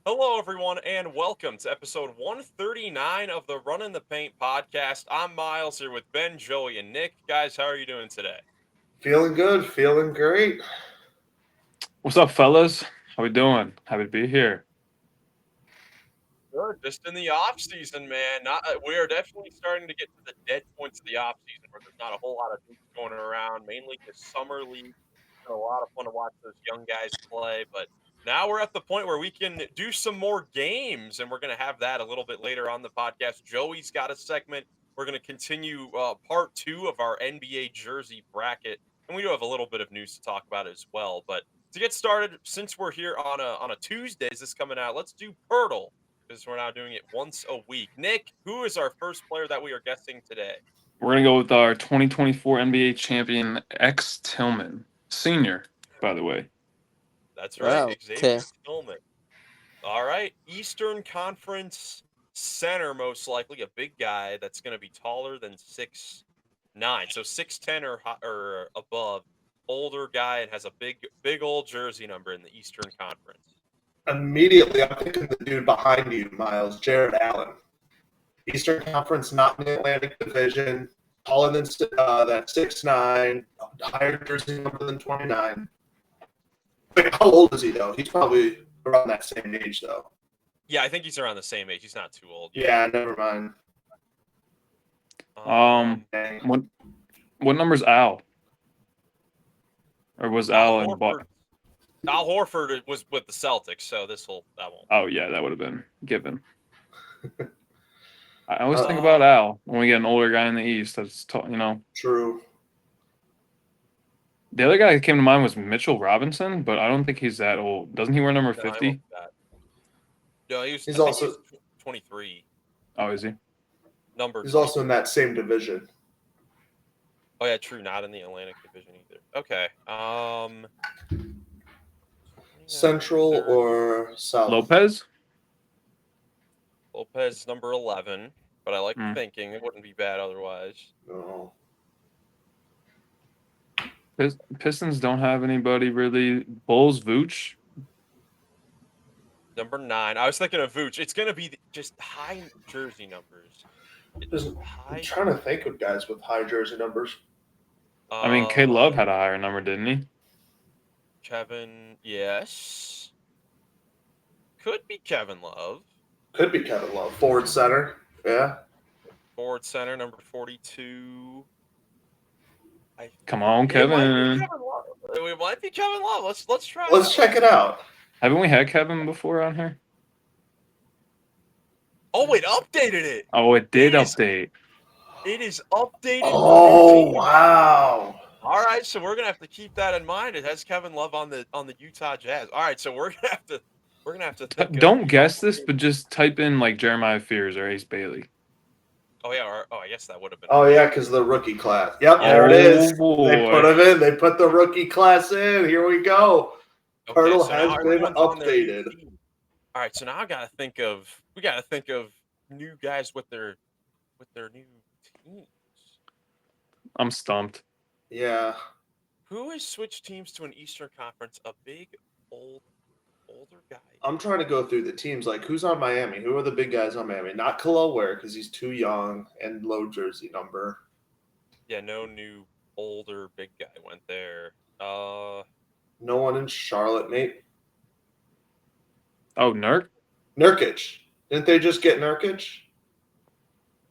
Hello, everyone, and welcome to episode 139 of the Run in the Paint podcast. I'm Miles here with Ben, Joey, and Nick. Guys, how are you doing today? Feeling good, feeling great. What's up, fellas? How we doing? Happy to be here. Good. Just in the off season, man. We are definitely starting to get to the dead points of the off season where there's not a whole lot of things going around. Mainly the summer league. It's been a lot of fun to watch those young guys play, but now we're at the point where we can do some more games, and we're going to have that a little bit later on the podcast. Joey's got a segment. We're going to continue part 2 of our NBA jersey bracket, and we do have a little bit of news to talk about as well. But to get started, since we're here on a Tuesday, is this coming out? Let's do PERTL, because we're now doing it once a week. Nick, who is our first player that we are guessing today? We're gonna go with our 2024 NBA champion X Tillman, senior, by the way. That's right, Wow, Xavier okay. Tillman. All right, Eastern Conference center, most likely a big guy that's going to be taller than 6'9", so 6'10" or above. Older guy and has a big old jersey number in the Eastern Conference. Immediately, I'm thinking the dude behind you, Miles, Jared Allen. Eastern Conference, not in the Atlantic Division, taller than that 6'9", higher jersey number than 29. Wait, how old is he, though? He's probably around that same age, though. Yeah, I think he's around the same age. He's not too old. Yeah, never mind. What number's Al? Or was Al in Al Horford was with the Celtics, so that won't. Oh yeah, that would have been given. I always think about Al when we get an older guy in the East. That's True. The other guy that came to mind was Mitchell Robinson, but I don't think he's that old. Doesn't he wear number 50? No, he's He's also 23. Oh, is he? He's also in that same division. Oh yeah, true. Not in the Atlantic Division either. Okay. Central or South? Lopez number 11, but I like thinking it wouldn't be bad otherwise. No. Pistons don't have anybody really. Bulls, Vooch. Number 9. I was thinking of Vooch. It's going to be just high jersey numbers. I'm trying to think of guys with high jersey numbers. I mean, K Love had a higher number, didn't he? Kevin, yes. Could be Kevin Love. Could be Kevin Love. Forward center. Yeah. Forward center, number 42. Come on, Kevin. It might be Kevin Love. Let's try. Let's check it out. Haven't we had Kevin before on here? Oh, it updated it. Oh, it did update. It is updated. Oh, wow. All right, so we're gonna have to keep that in mind. It has Kevin Love on the Utah Jazz. All right, so we're gonna have to think don't guess this, but just type in like Jeremiah Fears or Ace Bailey. Oh yeah, I guess that would have been. Oh yeah, because the rookie class. Yep, there it is. Boy. They put him in. They put the rookie class in. Here we go. Okay, PERTL so has been updated. All right, so now we gotta think of new guys with their new teams. I'm stumped. Yeah. Who has switched teams to an Eastern Conference? A big older guy. I'm trying to go through the teams. Like, who's on Miami? Who are the big guys on Miami? Not Khalil Ware because he's too young and low jersey number. Yeah, no new older big guy went there. No one in Charlotte, mate. Oh, Nurkic. Didn't they just get Nurkic?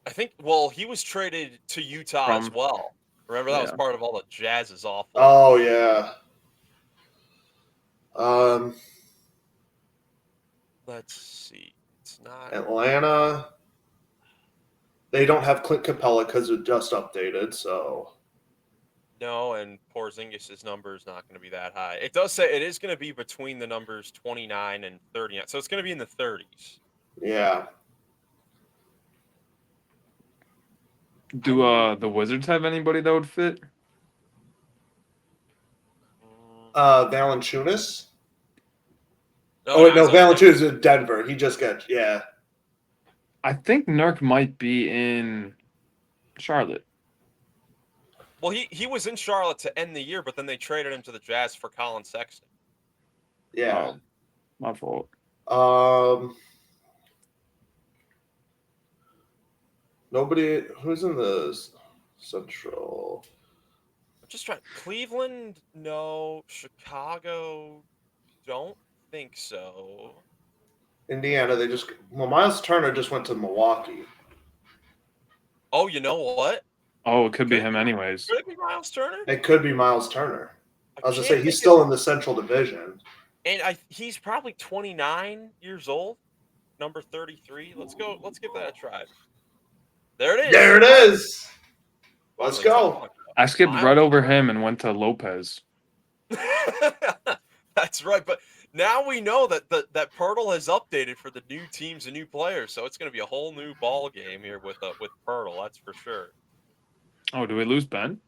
I think. Well, he was traded to Utah as well. Remember that was part of all the Jazz's awful. Oh yeah. Let's see. It's not Atlanta. They don't have Clint Capella because it just updated. So. No, and Porzingis' number is not going to be that high. It does say it is going to be between the numbers 29 and 39, so it's going to be in the 30s. Yeah. Do the Wizards have anybody that would fit? Valanciunas? No, Valanciunas is Denver. He just got, I think Nurk might be in Charlotte. Well, he was in Charlotte to end the year, but then they traded him to the Jazz for Colin Sexton. Yeah. Oh, my fault. Nobody. Who's in the Central? I'm just trying. Cleveland, no. Chicago, don't think so. Indiana. Miles Turner just went to Milwaukee. Oh, you know what? Oh, it could be Could it him be, anyways. could it be Miles Turner? It could be Miles Turner. I was gonna can't say he's think still in the Central Division. and he's probably 29 years old, number 33. Let's go. Let's give that a try. There it is. There it is. Let's Finally, go. I skipped Miles right over Turner. him and went to Lopez. That's right. But now we know that that PERTL has updated for the new teams and new players, so it's going to be a whole new ball game here with PERTL. That's for sure. Oh, do we lose Ben?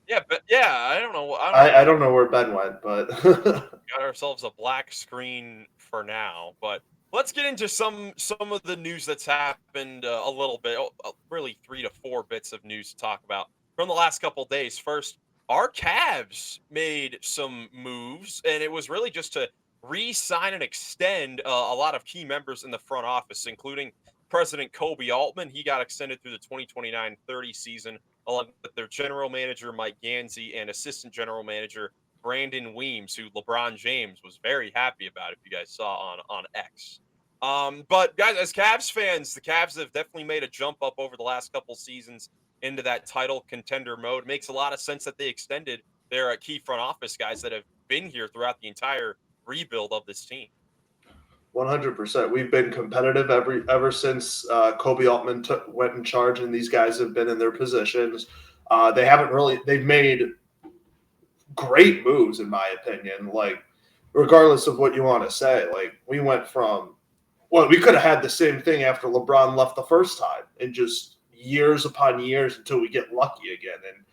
Yeah, but yeah, I don't know. I don't know where Ben went, but got ourselves a black screen for now. But let's get into some of the news that's happened a little bit. Really 3 to 4 bits of news to talk about from the last couple of days. First, our Cavs made some moves, and it was really just to re-sign and extend a lot of key members in the front office, including President Kobe Altman. He got extended through the 2029-30 season, along with their general manager Mike Gansey and assistant general manager Brandon Weems, who LeBron James was very happy about, if you guys saw on X. But guys, as Cavs fans, the Cavs have definitely made a jump up over the last couple seasons into that title contender mode. It makes a lot of sense that they extended their key front office guys that have been here throughout the entire rebuild of this team. 100%. We've been competitive ever since Kobe Altman went in charge, and these guys have been in their positions. They've made great moves, in my opinion. Like, regardless of what you want to say, like, we went from, well, we could have had the same thing after LeBron left the first time, and just years upon years until we get lucky again. And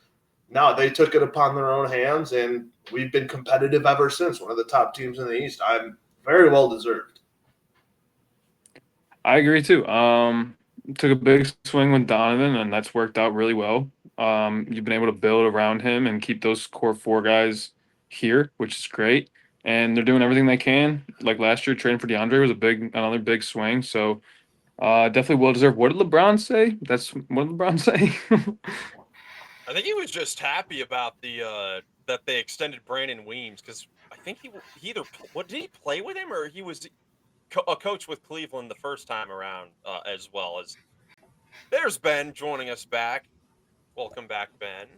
now they took it upon their own hands, and we've been competitive ever since. One of the top teams in the East. I'm very well deserved. I agree too. Took a big swing with Donovan, and that's worked out really well. You've been able to build around him and keep those core 4 guys here, which is great. And they're doing everything they can. Like last year, trading for DeAndre was another big swing. So definitely well deserved. What did LeBron say? What did LeBron say? I think he was just happy about the that they extended Brandon Weems, because I think he either did he play with him, or he was a coach with Cleveland the first time around, as well. As there's Ben joining us back. Welcome back, Ben.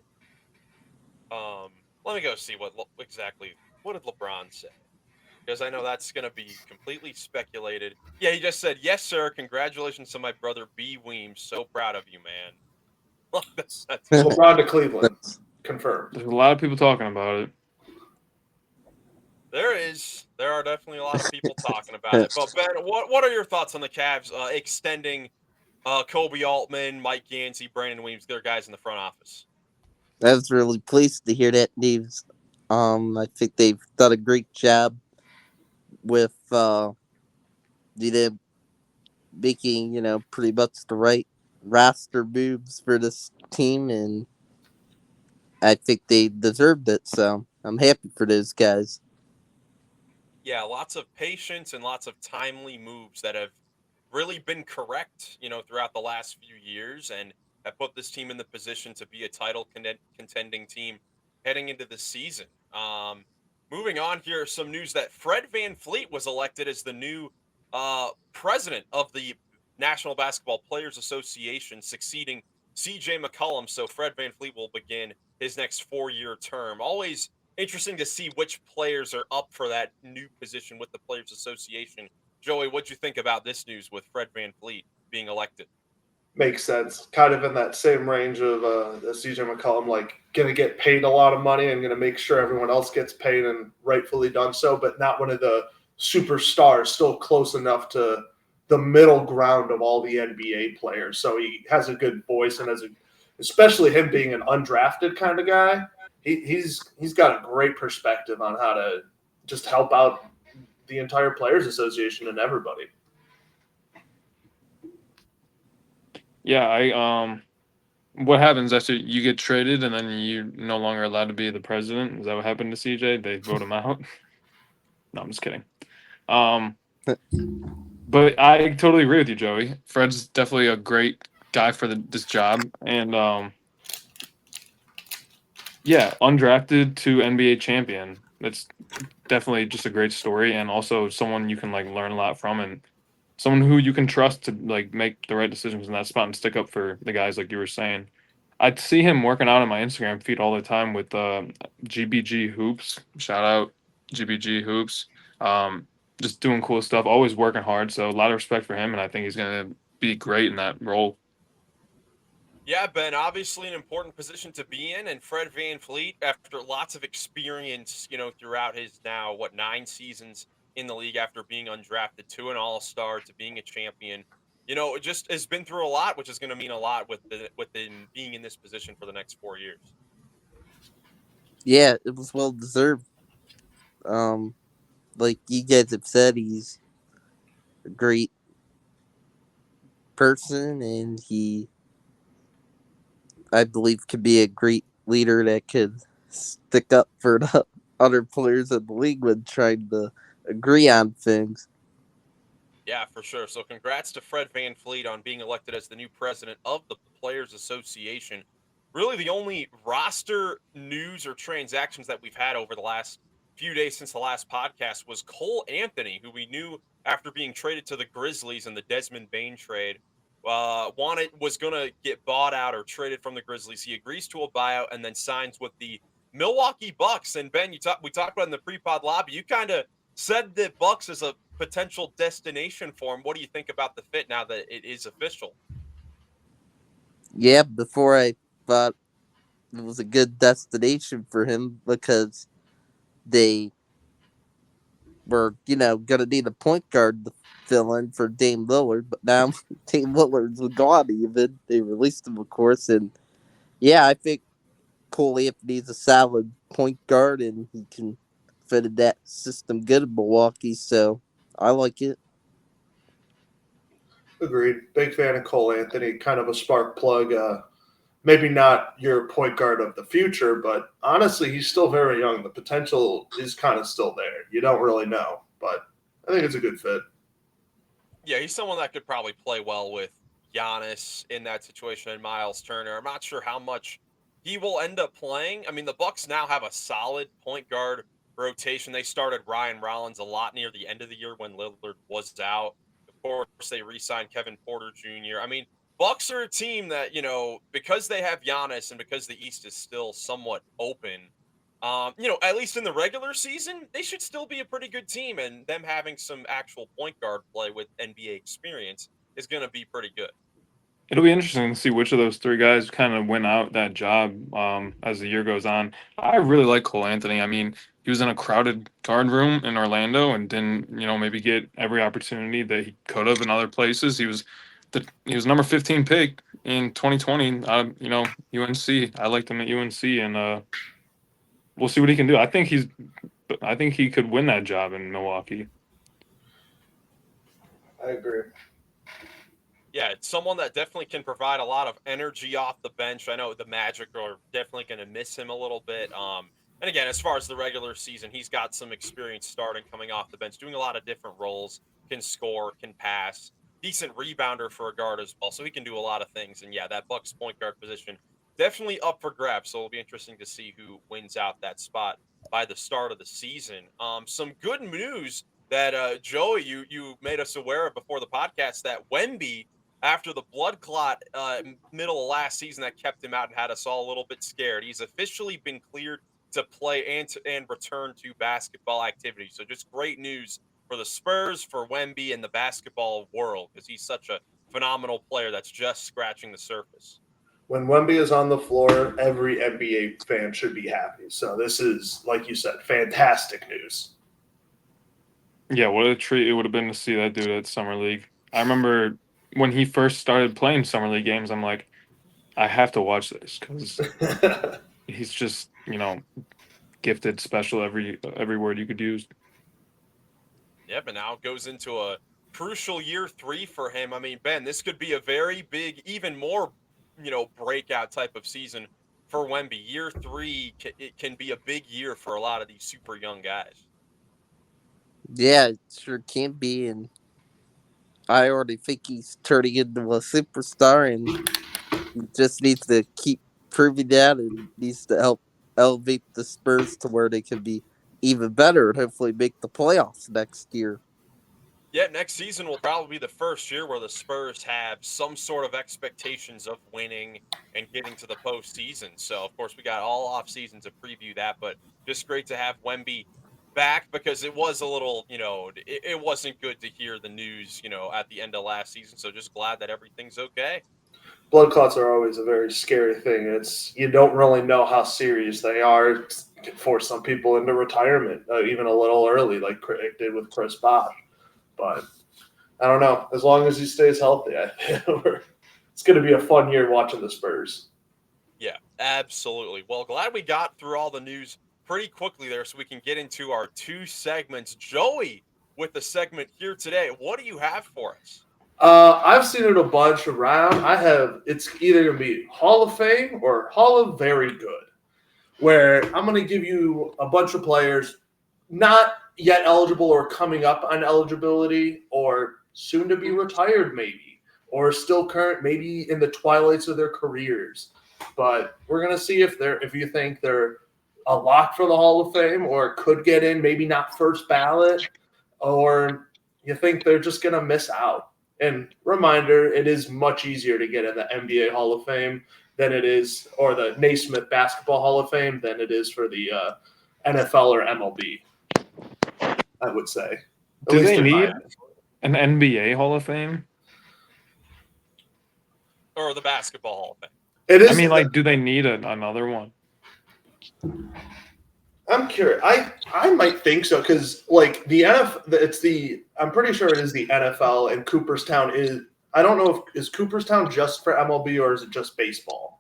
Let me go see what did LeBron say, because I know that's going to be completely speculated. Yeah, he just said, "Yes, sir. Congratulations to my brother B. Weems. So proud of you, man." that's LeBron to Cleveland. Confirmed. There's a lot of people talking about it. There are definitely a lot of people talking about it. But Ben, what are your thoughts on the Cavs extending Kobe Altman, Mike Gansey, Brandon Weems, their guys in the front office? I was really pleased to hear that news. I think they've done a great job with making pretty much the right roster moves for this team, and I think they deserved it. So I'm happy for those guys. Yeah, lots of patience and lots of timely moves that have really been correct, throughout the last few years, and have put this team in the position to be a title contending team heading into the season. Moving on here, some news that Fred VanVleet was elected as the new president of the National Basketball Players Association, succeeding CJ McCollum. So Fred VanVleet will begin his next 4-year term. Always interesting to see which players are up for that new position with the Players Association. Joey, what'd you think about this news with Fred VanVleet being elected? Makes sense. Kind of in that same range of CJ McCollum, like going to get paid a lot of money and going to make sure everyone else gets paid, and rightfully done so, but not one of the superstars, still close enough to the middle ground of all the NBA players. So he has a good voice, and especially him being an undrafted kind of guy, he's got a great perspective on how to just help out the entire Players Association and everybody. Yeah, what happens after you get traded and then you're no longer allowed to be the president? Is that what happened to CJ? They vote him out? No, I'm just kidding. Um, but I totally agree with you, Joey. Fred's definitely a great guy for this job, and yeah, undrafted to NBA champion. That's definitely just a great story, and also someone you can like learn a lot from, and someone who you can trust to like make the right decisions in that spot and stick up for the guys, like you were saying. I see him working out on my Instagram feed all the time with GBG Hoops. Shout out GBG Hoops. Um, just doing cool stuff, always working hard. So a lot of respect for him, and I think he's gonna be great in that role. Yeah, Ben, obviously an important position to be in. And Fred VanVleet, after lots of experience, throughout his now, 9 seasons in the league after being undrafted to an all-star to being a champion, it just has been through a lot, which is going to mean a lot with him being in this position for the next 4 years. Yeah, it was well deserved. Um, like you guys have said, he's a great person, and he, I believe, could be a great leader that could stick up for the other players in the league when trying to agree on things. Yeah, for sure. So congrats to Fred VanVleet on being elected as the new president of the Players Association. Really the only roster news or transactions that we've had over the last few days since the last podcast was Cole Anthony, who we knew after being traded to the Grizzlies in the Desmond Bane trade, was going to get bought out or traded from the Grizzlies. He agrees to a buyout and then signs with the Milwaukee Bucks. And Ben, we talked about in the pre-pod lobby, you kind of said the Bucks is a potential destination for him. What do you think about the fit now that it is official? Yeah, before I thought it was a good destination for him because they were, going to need a point guard to fill in for Dame Lillard, but now Dame Lillard's gone even. They released him, of course, and yeah, I think Cole Anthony's a solid point guard and he can fit in that system good in Milwaukee, so I like it. Agreed. Big fan of Cole Anthony. Kind of a spark plug. Maybe not your point guard of the future, but honestly, he's still very young. The potential is kind of still there. You don't really know, but I think it's a good fit. Yeah, he's someone that could probably play well with Giannis in that situation and Miles Turner. I'm not sure how much he will end up playing. I mean, the Bucks now have a solid point guard rotation. They started Ryan Rollins a lot near the end of the year when Lillard was out. Of course, they re-signed Kevin Porter Jr. I mean, Bucks are a team that, because they have Giannis and because the East is still somewhat open, at least in the regular season, they should still be a pretty good team, and them having some actual point guard play with NBA experience is going to be pretty good. It'll be interesting to see which of those three guys kind of win out that job as the year goes on. I really like Cole Anthony. I mean, he was in a crowded guard room in Orlando and didn't, maybe get every opportunity that he could have in other places. He was number 15 pick in 2020. UNC. I liked him at UNC, and we'll see what he can do. I think he could win that job in Milwaukee. I agree. Yeah, it's someone that definitely can provide a lot of energy off the bench. I know the Magic are definitely going to miss him a little bit. And again, as far as the regular season, he's got some experience starting, coming off the bench, doing a lot of different roles, can score, can pass, decent rebounder for a guard as well. So he can do a lot of things. And yeah, that Bucks point guard position definitely up for grabs. So it'll be interesting to see who wins out that spot by the start of the season. Some good news that Joey, you made us aware of before the podcast that Wemby, after the blood clot middle of last season that kept him out and had us all a little bit scared, he's officially been cleared to play and return to basketball activity. So just great news for the Spurs, for Wemby, and the basketball world, because he's such a phenomenal player that's just scratching the surface. When Wemby is on the floor, every NBA fan should be happy. So this is, like you said, fantastic news. Yeah, what a treat it would have been to see that dude at Summer League. I remember when he first started playing Summer League games, I'm like, I have to watch this because he's just, gifted, special, every word you could use. Yeah, but now it goes into a crucial year 3 for him. I mean, Ben, this could be a very big, even more, breakout type of season for Wemby. Year 3, it can be a big year for a lot of these super young guys. Yeah, it sure can be, and I already think he's turning into a superstar, and he just needs to keep proving that, and needs to help elevate the Spurs to where they can be even better and hopefully make the playoffs next year. Yeah, next season will probably be the first year where the Spurs have some sort of expectations of winning and getting to the postseason. So, of course, we got all off season to preview that, but just great to have Wemby back because it was a little, it wasn't good to hear the news, at the end of last season. So, just glad that everything's okay. Blood clots are always a very scary thing. You don't really know how serious they are. It can force some people into retirement, even a little early, like it did with Chris Bosh. But I don't know. As long as he stays healthy, it's going to be a fun year watching the Spurs. Yeah, absolutely. Well, glad we got through all the news pretty quickly there so we can get into our 2 segments. Joey, with the segment here today, what do you have for us? I've seen it a bunch around. It's either going to be Hall of Fame or Hall of Very Good, where I'm going to give you a bunch of players not yet eligible or coming up on eligibility or soon to be retired maybe, or still current, maybe in the twilights of their careers. But we're going to see if you think they're a lock for the Hall of Fame or could get in, maybe not first ballot, or you think they're just going to miss out. And reminder, it is much easier to get in the NBA Hall of Fame than it is, or the Naismith Basketball Hall of Fame than it is for the NFL or MLB, I would say. Do they need an NBA Hall of Fame? Or the Basketball Hall of Fame? It is. I mean, do they need another one? I'm curious. I might think so because, like, the NFL, I'm pretty sure it is the NFL, and Cooperstown is. I don't know is Cooperstown just for MLB or is it just baseball?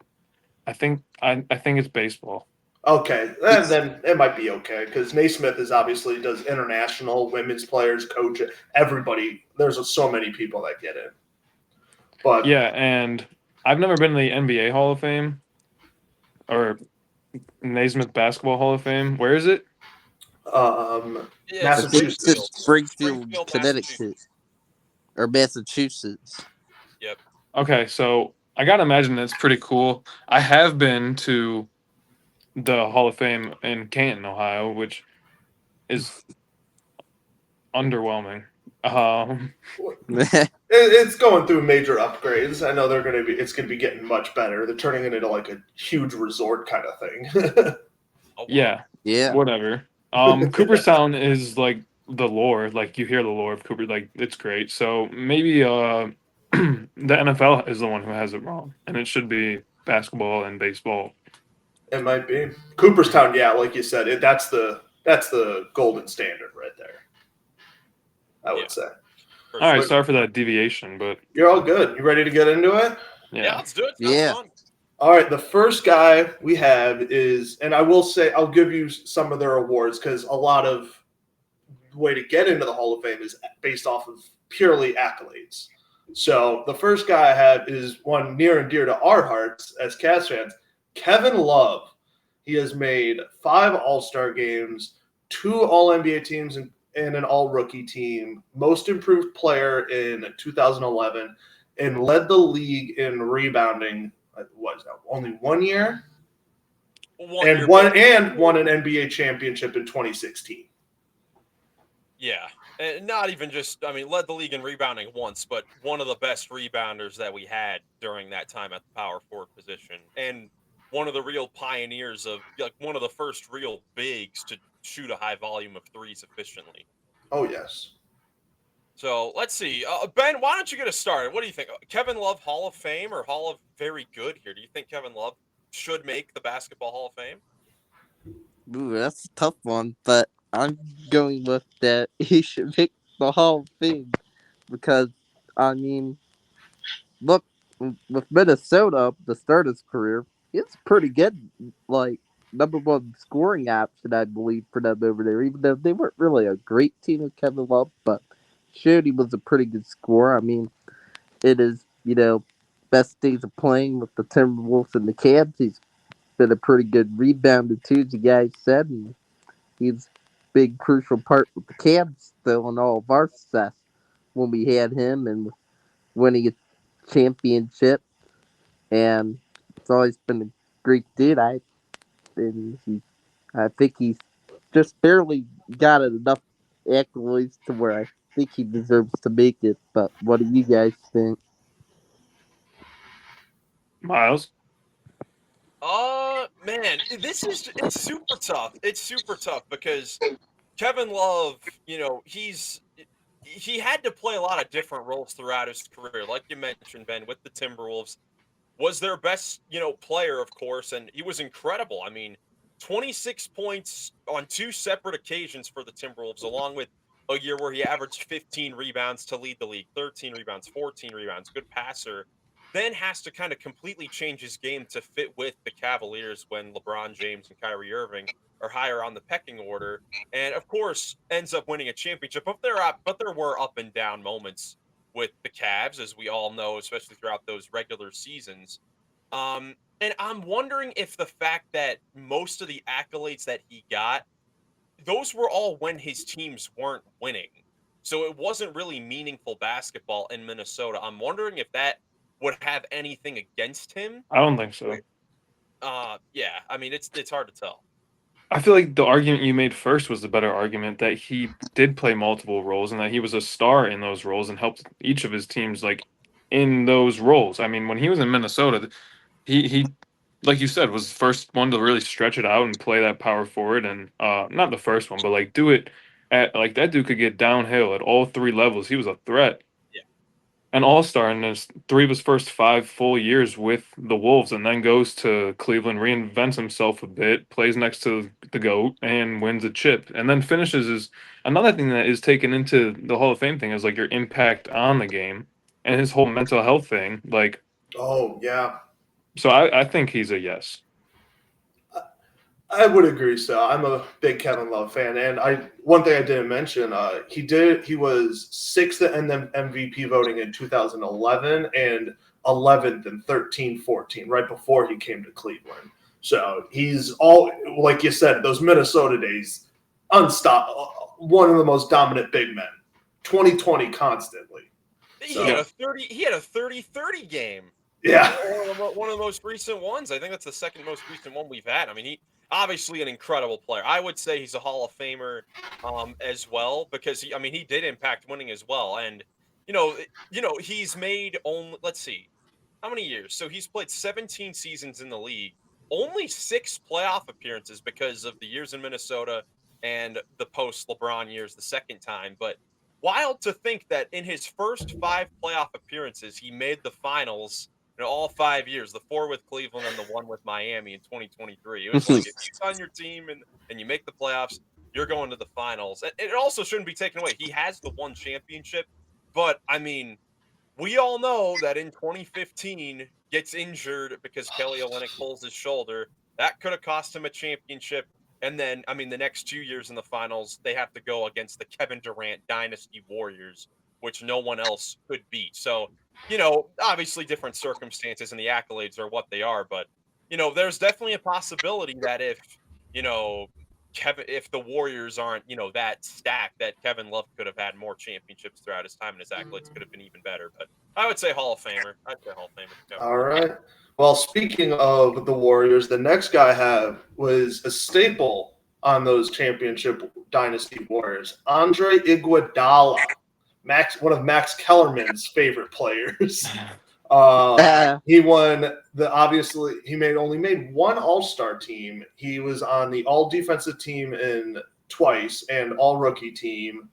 I think it's baseball. Okay, then it might be okay because Naismith obviously does international women's players, coach, everybody. There's so many people that get in. But yeah, and I've never been to the NBA Hall of Fame or Naismith Basketball Hall of Fame. Where is it? Massachusetts. Springfield, Connecticut, or Massachusetts. Yep. Okay, so I gotta imagine that's pretty cool. I have been to the Hall of Fame in Canton, Ohio, which is underwhelming. It's going through major upgrades. I know it's gonna be getting much better. They're turning it into like a huge resort kind of thing. Oh, wow. Yeah. Whatever. Cooperstown is like the lore. Like you hear the lore of Cooper, like it's great. So maybe the NFL is the one who has it wrong, and it should be basketball and baseball. It might be Cooperstown. Yeah, like you said, that's the golden standard right there. I would say. All right, sorry for that deviation, but you're all good. You ready to get into it? Yeah, let's do it. Yeah. Fun. All right, the first guy we have is, and I will say, I'll give you some of their awards because a lot of the way to get into the Hall of Fame is based off of purely accolades. So the first guy I have is one near and dear to our hearts as Cavs fans, Kevin Love. He has made 5 All-Star games, 2 All-NBA teams, and an All-Rookie team, most improved player in 2011, and led the league in rebounding. What is that? Only 1 year, won an NBA championship in 2016. Yeah, and not even just. I mean, led the league in rebounding once, but one of the best rebounders that we had during that time at the power forward position, and one of the real pioneers of, like, one of the first real bigs to shoot a high volume of threes efficiently. Oh yes. So let's see, Ben. Why don't you get us started? What do you think? Kevin Love Hall of Fame or Hall of Very Good here? Do you think Kevin Love should make the Basketball Hall of Fame? Ooh, that's a tough one, but I'm going with that he should make the Hall of Fame because, I mean, look, with Minnesota, the start of his career, it's pretty good. Like, #1 scoring option, I believe, for them over there, even though they weren't really a great team with Kevin Love, but showed he was a pretty good scorer. I mean, it is, best days of playing with the Timberwolves and the Cavs. He's been a pretty good rebounder, too, as you guys said, and he's big crucial part with the Cavs still in all of our success when we had him and winning a championship. And it's always been a great dude. I think he's just barely got enough accolades to where I think he deserves to make it. But what do you guys think? Miles? Man, it's super tough. It's super tough because Kevin Love, he had to play a lot of different roles throughout his career. Like you mentioned, Ben, with the Timberwolves, was their best, player, of course, and he was incredible. I mean, 26 points on two separate occasions for the Timberwolves, along with a year where he averaged 15 rebounds to lead the league, 13 rebounds, 14 rebounds, good passer. Then has to kind of completely change his game to fit with the Cavaliers when LeBron James and Kyrie Irving are higher on the pecking order, and of course ends up winning a championship. But there were up and down moments with the Cavs, as we all know, especially throughout those regular seasons. And I'm wondering if the fact that most of the accolades that he got, those were all when his teams weren't winning. So it wasn't really meaningful basketball in Minnesota. I'm wondering if that would have anything against him. I don't think so. Yeah, I mean it's hard to tell. I feel like the argument you made first was the better argument, that he did play multiple roles and that he was a star in those roles and helped each of his teams like in those roles. I mean, when he was in Minnesota, he like you said was the first one to really stretch it out and play that power forward, and not the first one, but like do it at like that dude could get downhill at all three levels. He was a threat. Yeah. An all-star in his three of his first 5 full years with the Wolves, and then goes to Cleveland, reinvents himself a bit, plays next to the GOAT, and wins a chip, and then finishes his another thing that is taken into the Hall of Fame thing is like your impact on the game and his whole mental health thing. Like, Oh yeah, so I think he's a yes. I would agree. So I'm a big Kevin Love fan, and one thing I didn't mention, he was sixth in the MVP voting in 2011 and 11th in 13-14, right before he came to Cleveland. So he's all, like you said, those Minnesota days, one of the most dominant big men, 2020 constantly. He had a 30-30 game. Yeah. One of the most recent ones. I think that's the second most recent one we've had. I mean, he obviously an incredible player. I would say he's a Hall of Famer as well, because he did impact winning as well. And he's made only, let's see, how many years? So he's played 17 seasons in the league, only 6 playoff appearances because of the years in Minnesota and the post LeBron years the second time. But wild to think that in his first 5 playoff appearances, he made the finals all 5 years, the 4 with Cleveland and the 1 with Miami in 2023. It was like, if he's on your team and you make the playoffs, you're going to the finals. And it also shouldn't be taken away. He has the 1 championship, but I mean, we all know that in 2015 gets injured because Kelly Olynyk pulls his shoulder. That could have cost him a championship. And then, the next 2 years in the finals, they have to go against the Kevin Durant Dynasty Warriors, which no one else could beat. So, obviously different circumstances and the accolades are what they are, but there's definitely a possibility that if the Warriors aren't, that stacked, that Kevin Love could have had more championships throughout his time and his accolades could have been even better. But I would say Hall of Famer. I'd say Hall of Famer. Kevin All Love. right. Well, speaking of the Warriors, the next guy I have was a staple on those championship dynasty Warriors, Andre Iguodala. One of Max Kellerman's favorite players. He won only made 1 All-Star team. He was on the All Defensive team twice and All Rookie team.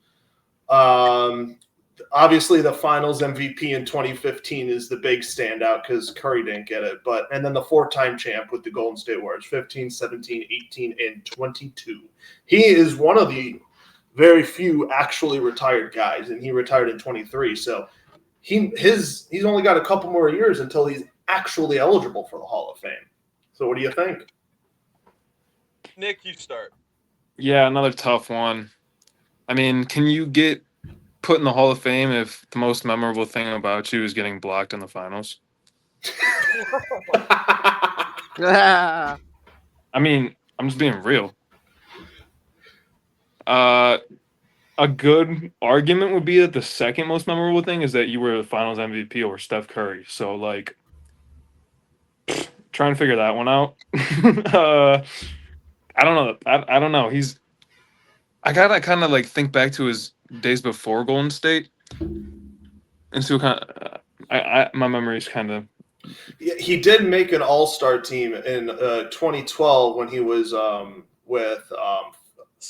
Obviously, the Finals MVP in 2015 is the big standout because Curry didn't get it. And then the 4-time champ with the Golden State Warriors, 15, 17, 18, and 22. He is one of the very few actually retired guys, and he retired in 23. So he's only got a couple more years until he's actually eligible for the Hall of Fame. So what do you think? Nick, you start. Yeah, another tough one. I mean, can you get put in the Hall of Fame if the most memorable thing about you is getting blocked in the finals? I mean, I'm just being real. A good argument would be that the second most memorable thing is that you were the Finals MVP over Steph Curry. So like, trying to figure that one out. I don't know. I don't know. I gotta kind of like think back to his days before Golden State and see what kind of. My memory is kind of. He did make an All-Star team in 2012 when he was with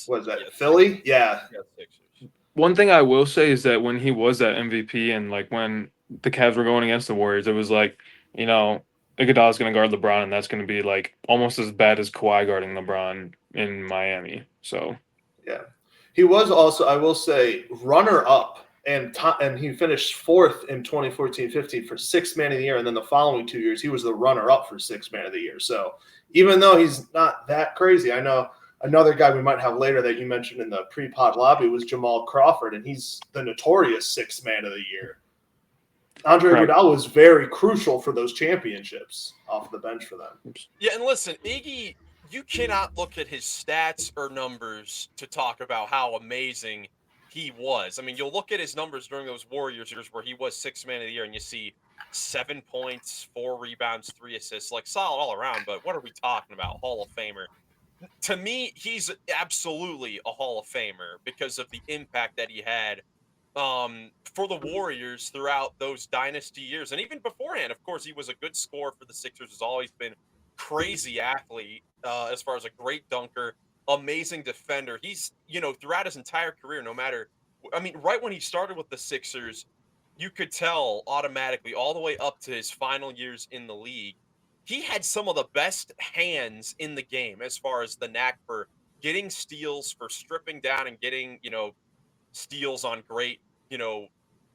was that Yeah, Philly? Yeah. Sixers. One thing I will say is that when he was that MVP and like when the Cavs were going against the Warriors, it was like, you know, Iguodala's going to guard LeBron, and that's going to be like almost as bad as Kawhi guarding LeBron in Miami. So Yeah, he was also, I will say, runner-up, and he finished fourth in 2014-15 for sixth man of the year, and then the following 2 years he was the runner-up for sixth man of the year. So even though he's not that crazy, I know another guy we might have later that you mentioned in the pre-pod lobby was Jamal Crawford, and he's the notorious sixth man of the year. Andre Correct. Iguodala was very crucial for those championships off the bench for them. Yeah, and listen, Iggy, you cannot look at his stats or numbers to talk about how amazing he was. I mean, you'll look at his numbers during those Warriors years where he was sixth man of the year, and you see 7 points, 4 rebounds, 3 assists, like solid all around. But what are we talking about? Hall of Famer. To me, he's absolutely a Hall of Famer because of the impact that he had for the Warriors throughout those dynasty years. And even beforehand, of course, he was a good scorer for the Sixers, has always been crazy athlete as far as a great dunker, amazing defender. He's, throughout his entire career, no matter, I mean, right when he started with the Sixers, you could tell automatically all the way up to his final years in the league, he had some of the best hands in the game as far as the knack for getting steals, for stripping down and getting, steals on great,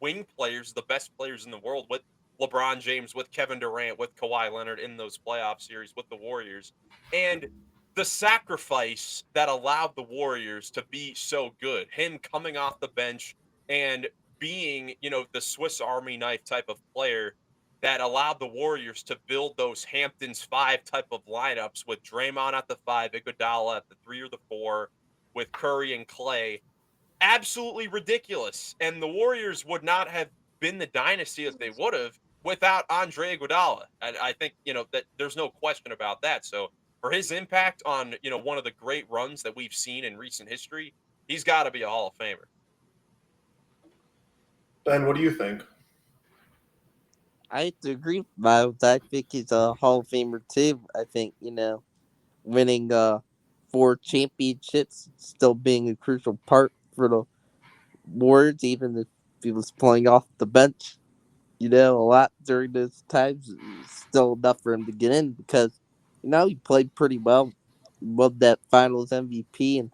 wing players, the best players in the world, with LeBron James, with Kevin Durant, with Kawhi Leonard in those playoff series with the Warriors. And the sacrifice that allowed the Warriors to be so good, him coming off the bench and being, the Swiss Army knife type of player that allowed the Warriors to build those Hamptons 5 type of lineups with Draymond at the 5, Iguodala at the 3 or the 4, with Curry and Clay. Absolutely ridiculous. And the Warriors would not have been the dynasty that they would have without Andre Iguodala. I think, that there's no question about that. So for his impact on, one of the great runs that we've seen in recent history, he's got to be a Hall of Famer. Ben, what do you think? I have to agree with Miles. I think he's a Hall of Famer too. I think, winning 4 championships, still being a crucial part for the Warriors, even if he was playing off the bench, a lot during those times, is still enough for him to get in because, he played pretty well. He won that Finals MVP in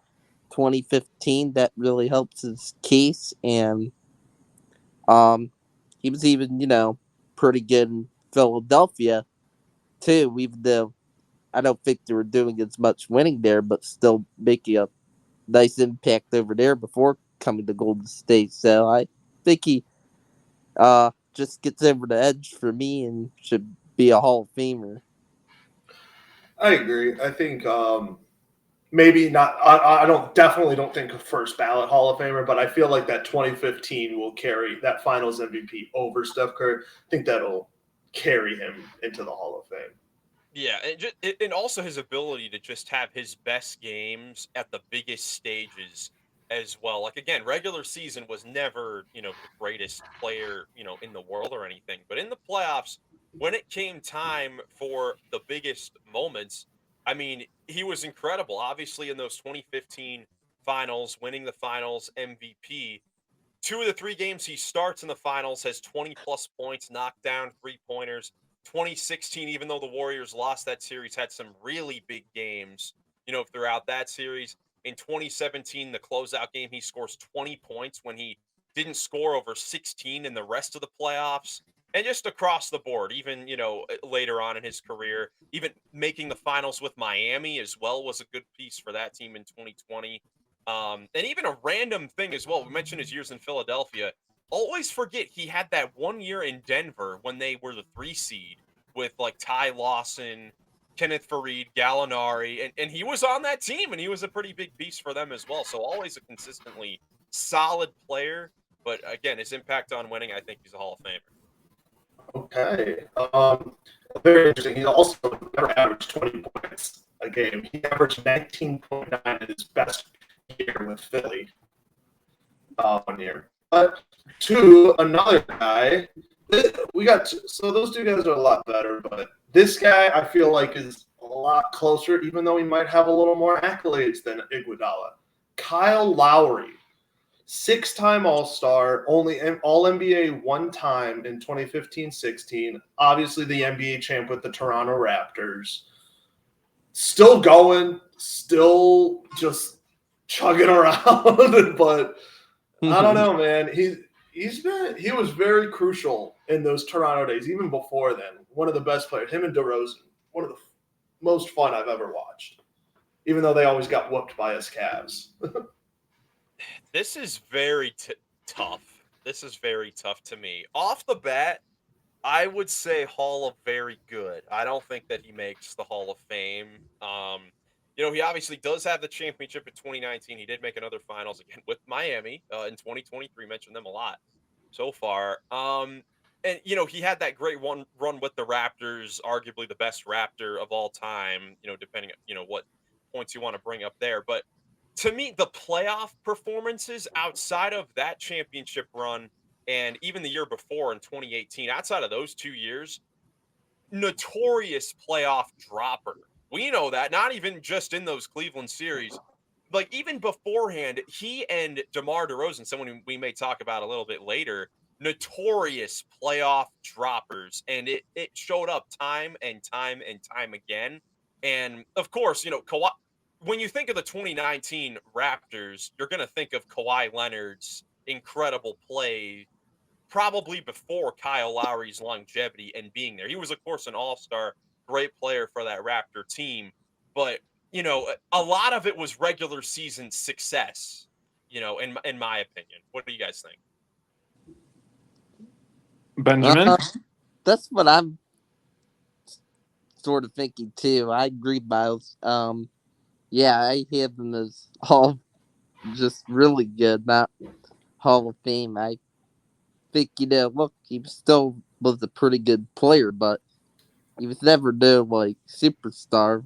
2015. That really helps his case, and he was even, pretty good in Philadelphia too, even though I don't think they were doing as much winning there, but still making a nice impact over there before coming to Golden State. So I think he just gets over the edge for me and should be a Hall of Famer. I agree. I think maybe not. I definitely don't think a first ballot Hall of Famer, but I feel like that 2015 will carry that Finals MVP over Steph Curry. I think that'll carry him into the Hall of Fame. Yeah, and also his ability to just have his best games at the biggest stages as well. Like, again, regular season was never, the greatest player, in the world or anything. But in the playoffs, when it came time for the biggest moments, I mean, he was incredible. Obviously, in those 2015 finals, winning the finals MVP. 2 of the 3 games he starts in the finals has 20-plus points, knocked down 3-pointers. 2016, even though the Warriors lost that series, had some really big games, throughout that series. In 2017, the closeout game, he scores 20 points when he didn't score over 16 in the rest of the playoffs. And just across the board, even, later on in his career, even making the finals with Miami as well was a good piece for that team in 2020. And even a random thing as well. We mentioned his years in Philadelphia. Always forget he had that 1 year in Denver when they were the 3 seed with like Ty Lawson Kenneth Faried, Gallinari, and he was on that team, and he was a pretty big beast for them as well. So always a consistently solid player. But again, his impact on winning, I think he's a Hall of Famer. Okay. Very interesting. He also never averaged 20 points a game. He averaged 19.9 in his best year with Philly 1 year. But to another guy, so those two guys are a lot better, but this guy I feel like is a lot closer, even though he might have a little more accolades than Iguodala. Kyle Lowry. 6-time All-Star, only All-NBA one time in 2015-16. Obviously the NBA champ with the Toronto Raptors. Still going, still just chugging around, but I don't know, man. He was very crucial in those Toronto days, even before then. One of the best players, him and DeRozan, one of the most fun I've ever watched, even though they always got whooped by us Cavs. This is very tough. This is very tough to me. Off the bat, I would say Hall of Very Good. I don't think that he makes the Hall of Fame. He obviously does have the championship in 2019. He did make another finals again with Miami in 2023. Mentioned them a lot so far. And he had that great run with the Raptors, arguably the best Raptor of all time. Depending what points you want to bring up there, but to me, the playoff performances outside of that championship run and even the year before in 2018, outside of those 2 years, notorious playoff dropper. We know that, not even just in those Cleveland series. Like, even beforehand, he and DeMar DeRozan, someone we may talk about a little bit later, notorious playoff droppers. And it showed up time and time and time again. And, of course, Kawhi, when you think of the 2019 Raptors, you're going to think of Kawhi Leonard's incredible play probably before Kyle Lowry's longevity and being there. He was, of course, an all-star, great player for that Raptor team. But, a lot of it was regular season success, in my opinion. What do you guys think? Benjamin? That's what I'm sort of thinking, too. I agree, Miles. Yeah, I have them as all just really good, not Hall of Fame. I think, look, he still was a pretty good player, but he was never no, superstar.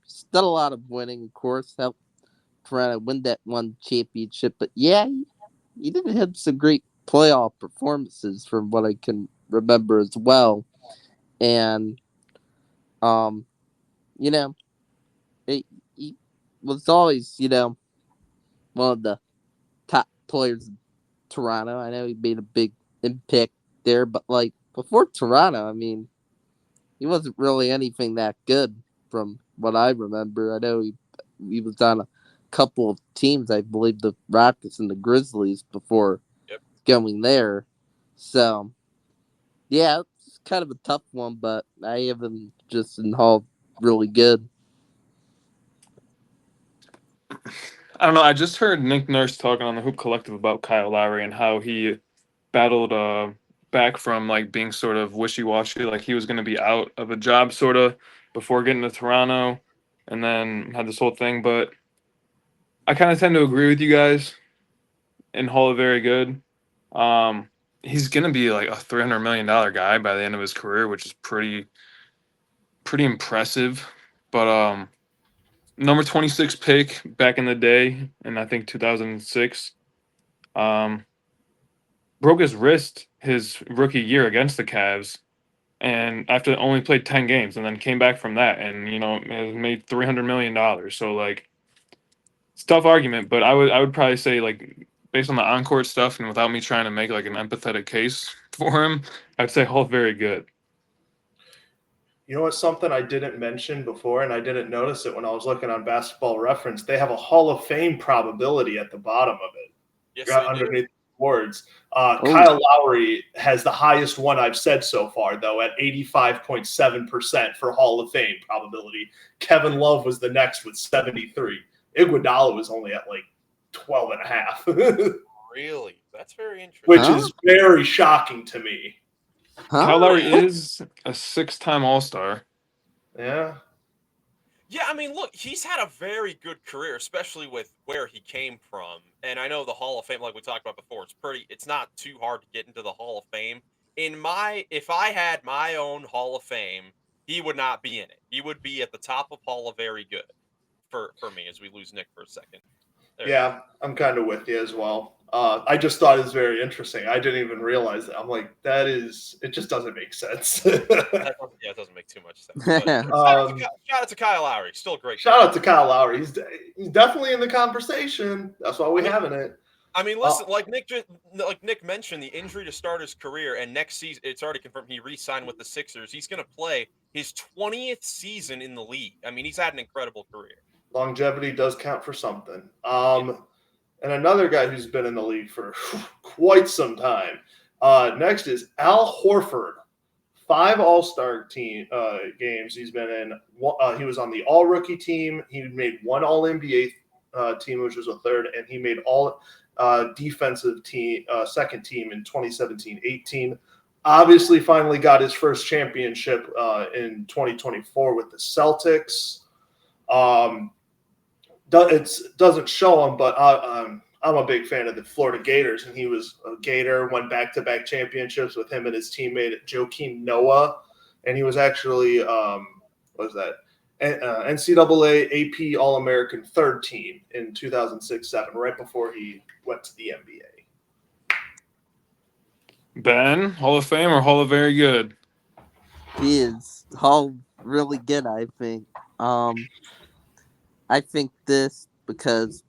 Still a lot of winning, of course, helped Toronto win that one championship. But yeah, he did have some great playoff performances from what I can remember as well. And, he was always, one of the top players in Toronto. I know he made a big impact there, but before Toronto, I mean, he wasn't really anything that good from what I remember. I know he was on a couple of teams, I believe the Rockets and the Grizzlies before going there. So, yeah, it's kind of a tough one, but I have him just in Hall really good. I don't know. I just heard Nick Nurse talking on the Hoop Collective about Kyle Lowry and how he battled back from being sort of wishy-washy, like he was going to be out of a job sort of before getting to Toronto, and then had this whole thing. But I kind of tend to agree with you guys in Hall of Very Good. He's going to be like a $300 million guy by the end of his career, which is pretty impressive. But number 26 pick back in the day, in I think 2006, broke his wrist his rookie year against the Cavs, and after only played 10 games, and then came back from that, and has made $300 million. So it's a tough argument, but I would probably say based on the on-court stuff and without me trying to make an empathetic case for him, I'd say Hall very good. You know what's something I didn't mention before, and I didn't notice it when I was looking on Basketball Reference? They have a Hall of Fame probability at the bottom of it. Yes, underneath the awards. Kyle Lowry has the highest one I've said so far, though, at 85.7% for Hall of Fame probability. Kevin Love was the next with 73. Iguodala was only at 12.5. Really? That's very interesting. Which is very shocking to me. Kyle Lowry Huh? is a 6-time All-Star. Yeah. Yeah, I mean, look, he's had a very good career, especially with where he came from. And I know the Hall of Fame, like we talked about before, it's not too hard to get into the Hall of Fame. If I had my own Hall of Fame, he would not be in it. He would be at the top of Hall of Very Good for me as we lose Nick for a second. Yeah, I'm kind of with you as well. I just thought it was very interesting. I didn't even realize that. I'm like, it just doesn't make sense. It doesn't make too much sense. But shout out to Kyle Lowry. Still a great. Shout out to Kyle Lowry. He's definitely in the conversation. That's why we having it. I mean, listen, like Nick mentioned, the injury to start his career, and next season it's already confirmed he re-signed with the Sixers. He's going to play his 20th season in the league. I mean, he's had an incredible career. Longevity does count for something. And another guy who's been in the league for quite some time. Next is Al Horford. 5 All-Star games he's been in. He was on the All-Rookie team. He made 1 All-NBA team, which was a third, and he made all defensive team, second team in 2017-18. Obviously, finally got his first championship in 2024 with the Celtics. It doesn't show him, but I'm a big fan of the Florida Gators, and he was a Gator, won back-to-back championships with him and his teammate Joakim Noah, and he was actually NCAA AP All-American third team in 2006-07, right before he went to the NBA. Ben, Hall of Fame or Hall of Very Good? He is Hall really good, I think. I think this because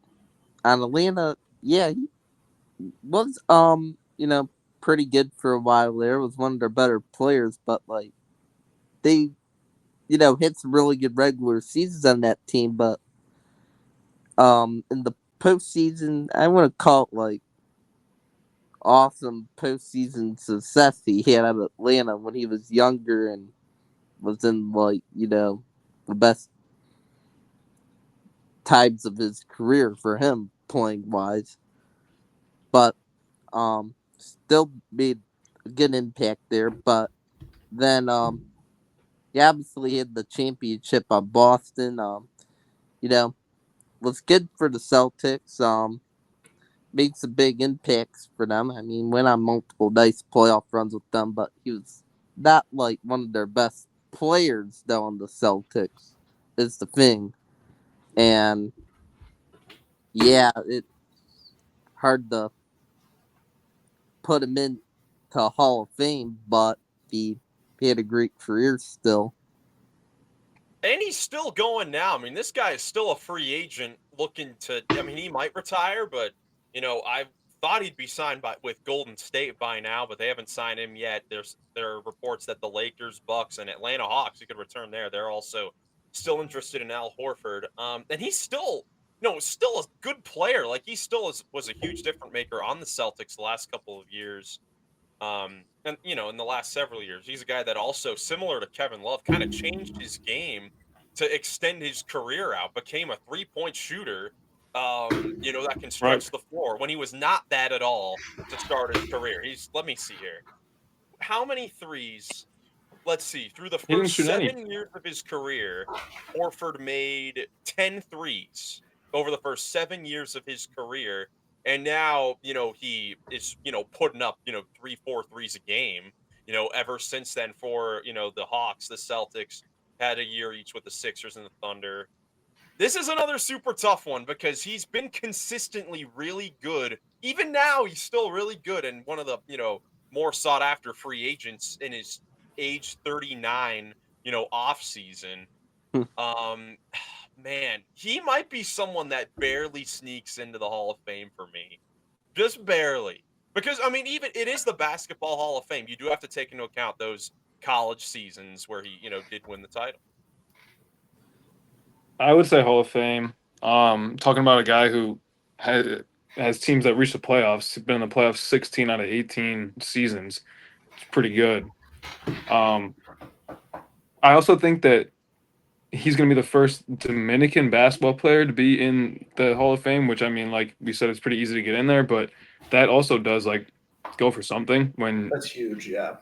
on Atlanta, yeah, he was pretty good for a while there. Was one of their better players, but like they hit some really good regular seasons on that team, but in the postseason, I want to call it like awesome postseason success he had at Atlanta when he was younger and was in the best times of his career for him playing wise, but still made a good impact there. But then he obviously had the championship on Boston. Was good for the Celtics. Made some big impacts for them. I mean, went on multiple nice playoff runs with them, but he was not like one of their best players though on the Celtics is the thing. And yeah, it's hard to put him into Hall of Fame, but he had a great career still. And he's still going now. I mean, this guy is still a free agent looking to. I mean, he might retire, but I thought he'd be signed with Golden State by now, but they haven't signed him yet. There are reports that the Lakers, Bucks, and Atlanta Hawks, he could return there. They're also still interested in Al Horford. And he's still a good player. Like he still was a huge difference maker on the Celtics the last couple of years. And in the last several years, he's a guy that also, similar to Kevin Love, kind of changed his game to extend his career out, became a 3-point shooter, that can stretch the floor when he was not that at all to start his career. Let me see here. How many threes? Let's see. Through the first 7 years of his career, Horford made 10 threes over the first 7 years of his career. And now, he is, putting up, 3-4 threes a game, ever since then for, the Hawks, the Celtics had a year each with the Sixers and the Thunder. This is another super tough one because he's been consistently really good. Even now, he's still really good and one of the, more sought after free agents in his age 39, off season. Man, he might be someone that barely sneaks into the Hall of Fame for me. Just barely. Because, I mean, even it is the Basketball Hall of Fame. You do have to take into account those college seasons where he, did win the title. I would say Hall of Fame. Talking about a guy who has teams that reach the playoffs. He's been in the playoffs 16 out of 18 seasons. It's pretty good. I also think that he's going to be the first Dominican basketball player to be in the Hall of Fame, which, I mean, like we said, it's pretty easy to get in there, but that also does, like, go for something when... That's huge, yeah.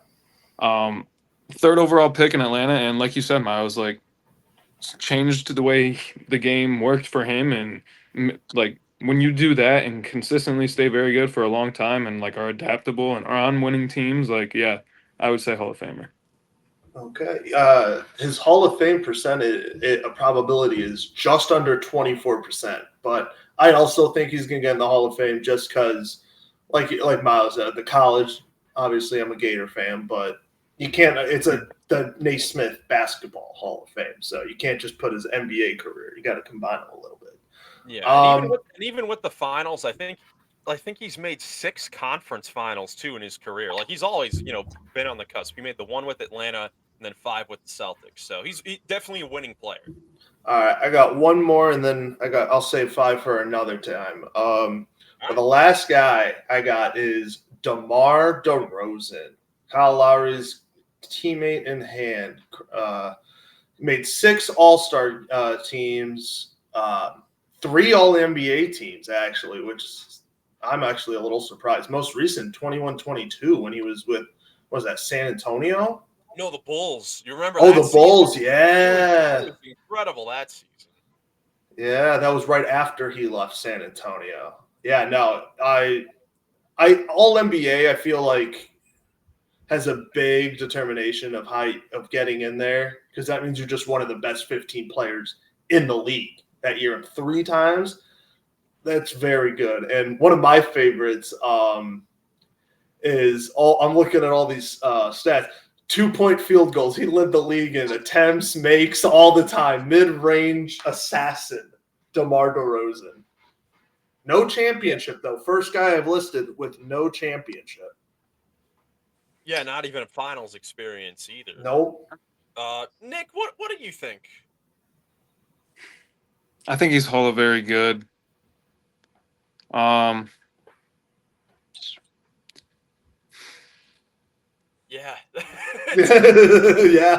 Third overall pick in Atlanta, and like you said, Miles, like changed the way the game worked for him, and like when you do that and consistently stay very good for a long time, and like are adaptable and are on winning teams, like yeah, I would say Hall of Famer. Okay. His Hall of Fame percentage, a probability is just under 24%. But I also think he's going to get in the Hall of Fame just because, like Miles said, the college, obviously I'm a Gator fan, but you can't, it's the Naismith Basketball Hall of Fame. So you can't just put his NBA career. You got to combine it a little bit. Yeah, and even with the finals, I think he's made 6 conference finals too in his career. Like he's always, been on the cusp. He made the one with Atlanta and then 5 with the Celtics. So he's definitely a winning player. All right, I got one more, and then I'll save 5 for another time. But the last guy I got is DEMAR DEROZAN, Kyle Lowry's teammate in hand. Made 6 All-Star teams, 3 All-NBA teams actually, which I'm actually a little surprised. Most recent 21-22 when he was with, what was that, San Antonio? No, the Bulls. You remember? Oh, the Bulls, yeah. It was incredible that season. Yeah, that was right after he left San Antonio. Yeah, no, I All NBA, I feel like has a big determination of getting in there, because that means you're just one of the best 15 players in the league that year, and 3 times. That's very good. And one of my favorites is I'm looking at all these stats. 2-point field goals. He led the league in attempts, makes all the time. Mid-range assassin, DEMAR DEROZAN. No championship, though. First guy I've listed with no championship. Yeah, not even a finals experience either. Nope. Nick, what do you think? I think he's Hall of very good. Yeah. Yeah.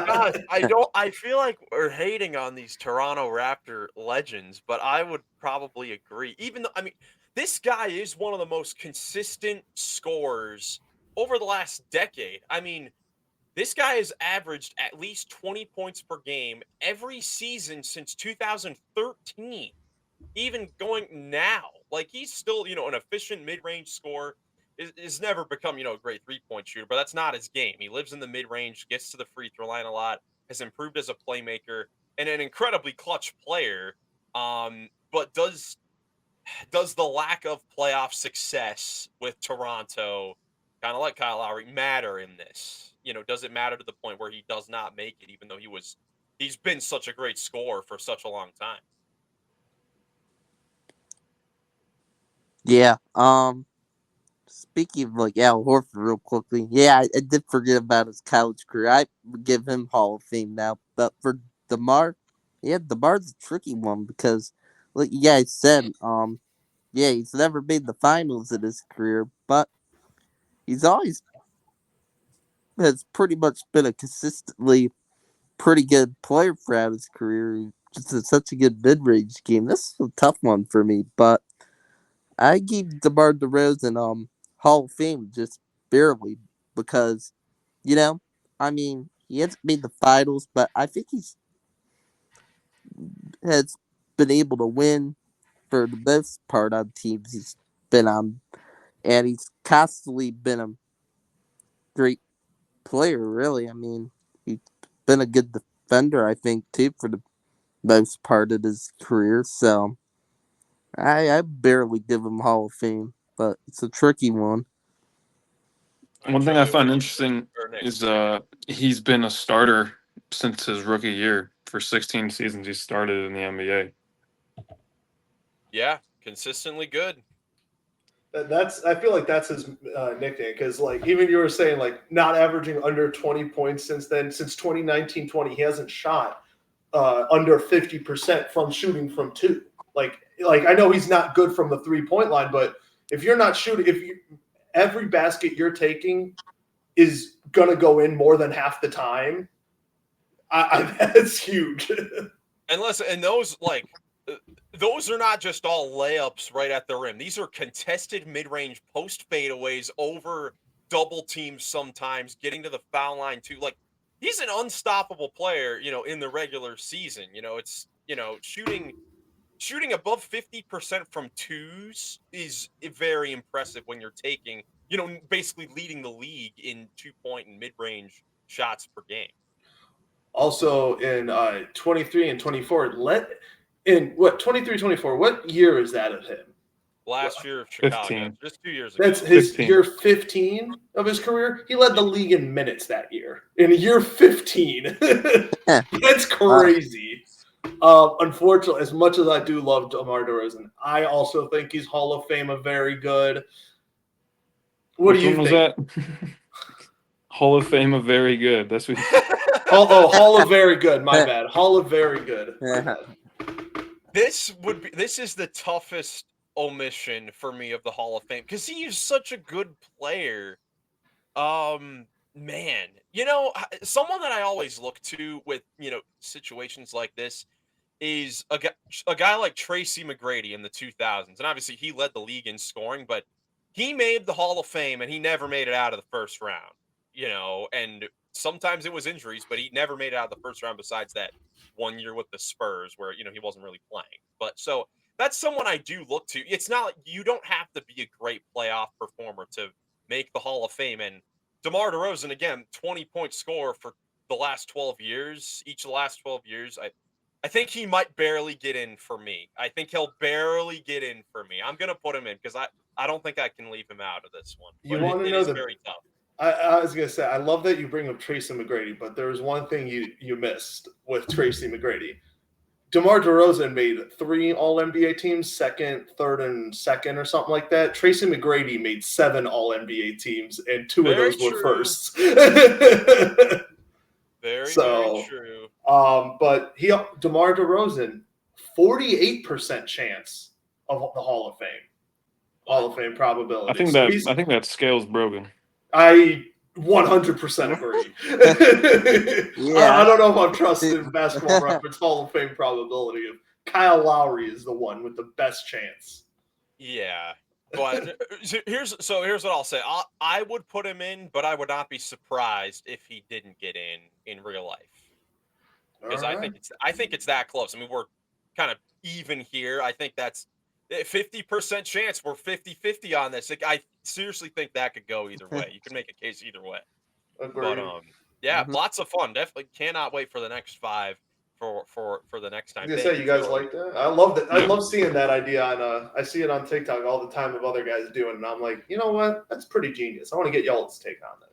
God, I feel like we're hating on these Toronto Raptor legends, but I would probably agree. Even though, this guy is one of the most consistent scorers over the last decade. This guy has averaged at least 20 points per game every season since 2013. Even going now, like he's still, an efficient mid-range scorer. Is never become, a great 3-point shooter, but that's not his game. He lives in the mid-range, gets to the free throw line a lot, has improved as a playmaker, and an incredibly clutch player. But does the lack of playoff success with Toronto, kind of like Kyle Lowry, matter in this? Does it matter to the point where he does not make it, even though he's been such a great scorer for such a long time? Yeah. Speaking of like Al Horford real quickly, yeah, I did forget about his college career. I would give him Hall of Fame now. But for DEMAR, yeah, DEMAR's a tricky one because, like you guys said, yeah, he's never made the finals in his career, but he's always has pretty much been a consistently pretty good player throughout his career. Just such a good mid-range game. This is a tough one for me, but I give DEMAR DEROZAN Hall of Fame just barely because, he hasn't made the finals, but I think he's has been able to win for the most part on teams he's been on, and he's constantly been a great player. Really, he's been a good defender, I think, too, for the most part of his career. So I barely give him Hall of Fame, but it's a tricky one. One thing I find interesting is he's been a starter since his rookie year. For 16 seasons, he started in the NBA. Yeah, consistently good. I feel like that's his nickname, because like even you were saying, like not averaging under 20 points since then. Since 2019-20, he hasn't shot under 50% from shooting from 2. Like I know he's not good from the 3-point line, but if you're not shooting, every basket you're taking is gonna go in more than half the time, that's huge. And those are not just all layups right at the rim. These are contested mid-range post fadeaways over double teams sometimes, getting to the foul line too. Like, he's an unstoppable player, in the regular season. It's, shooting above 50% from twos is very impressive when you're taking, basically leading the league in 2-point and mid-range shots per game. Also in 23 and 24, in what 23, 24, what year is that of him? Last year of Chicago, 15. just 2 years ago. That's his 15. year 15 of his career. He led the league in minutes that year. In year 15. That's crazy. Unfortunately, as much as I do love DeMar DeRozan, I also think he's Hall of Fame, a very good. What Which do you one think? was that? Hall of Fame of very good. That's what. Hall of very good. My bad. Hall of very good. This is the toughest omission for me of the Hall of Fame because he is such a good player. Man, someone that I always look to with situations like this is a guy like Tracy McGrady in the 2000s, and obviously he led the league in scoring, but he made the Hall of Fame and he never made it out of the first round. And sometimes it was injuries, but he never made it out of the first round. Besides that 1 year with the Spurs, where he wasn't really playing. But so that's someone I do look to. It's not like you don't have to be a great playoff performer to make the Hall of Fame. And DeMar DeRozan, again, 20-point scorer for the last 12 years, each of the last 12 years. I think he might barely get in for me. I think he'll barely get in for me. I'm going to put him in because I don't think I can leave him out of this one. You But want to it know is the very tough. I was gonna say I love that you bring up Tracy McGrady, but there was one thing you missed with Tracy McGrady. DeMar DeRozan made 3 All-NBA teams, second, third, and second, or something like that. Tracy McGrady made 7 All-NBA teams, and 2 of Very those were true. firsts. Very So, true. but DeMar DeRozan, 48% chance of the Hall of Fame. Hall of Fame probability. I think that scale's broken. I 100% agree. I don't know if I'm trusting Basketball Reference Hall of Fame probability of Kyle Lowry is the one with the best chance. Yeah, but here's what I'll say. I would put him in, but I would not be surprised if he didn't get in real life. Because I think it's that close. I mean, we're kind of even here. I think that's 50% chance. We're 50-50 on this. Like, I seriously think that could go either way. You can make a case either way. Agreed. But yeah, lots of fun. Definitely cannot wait for the next 5 for the next time. I was gonna say, you guys like that? I love that. I love seeing that idea on. I see it on TikTok all the time of other guys doing, and I'm like, you know what? That's pretty genius. I want to get y'all's take on that.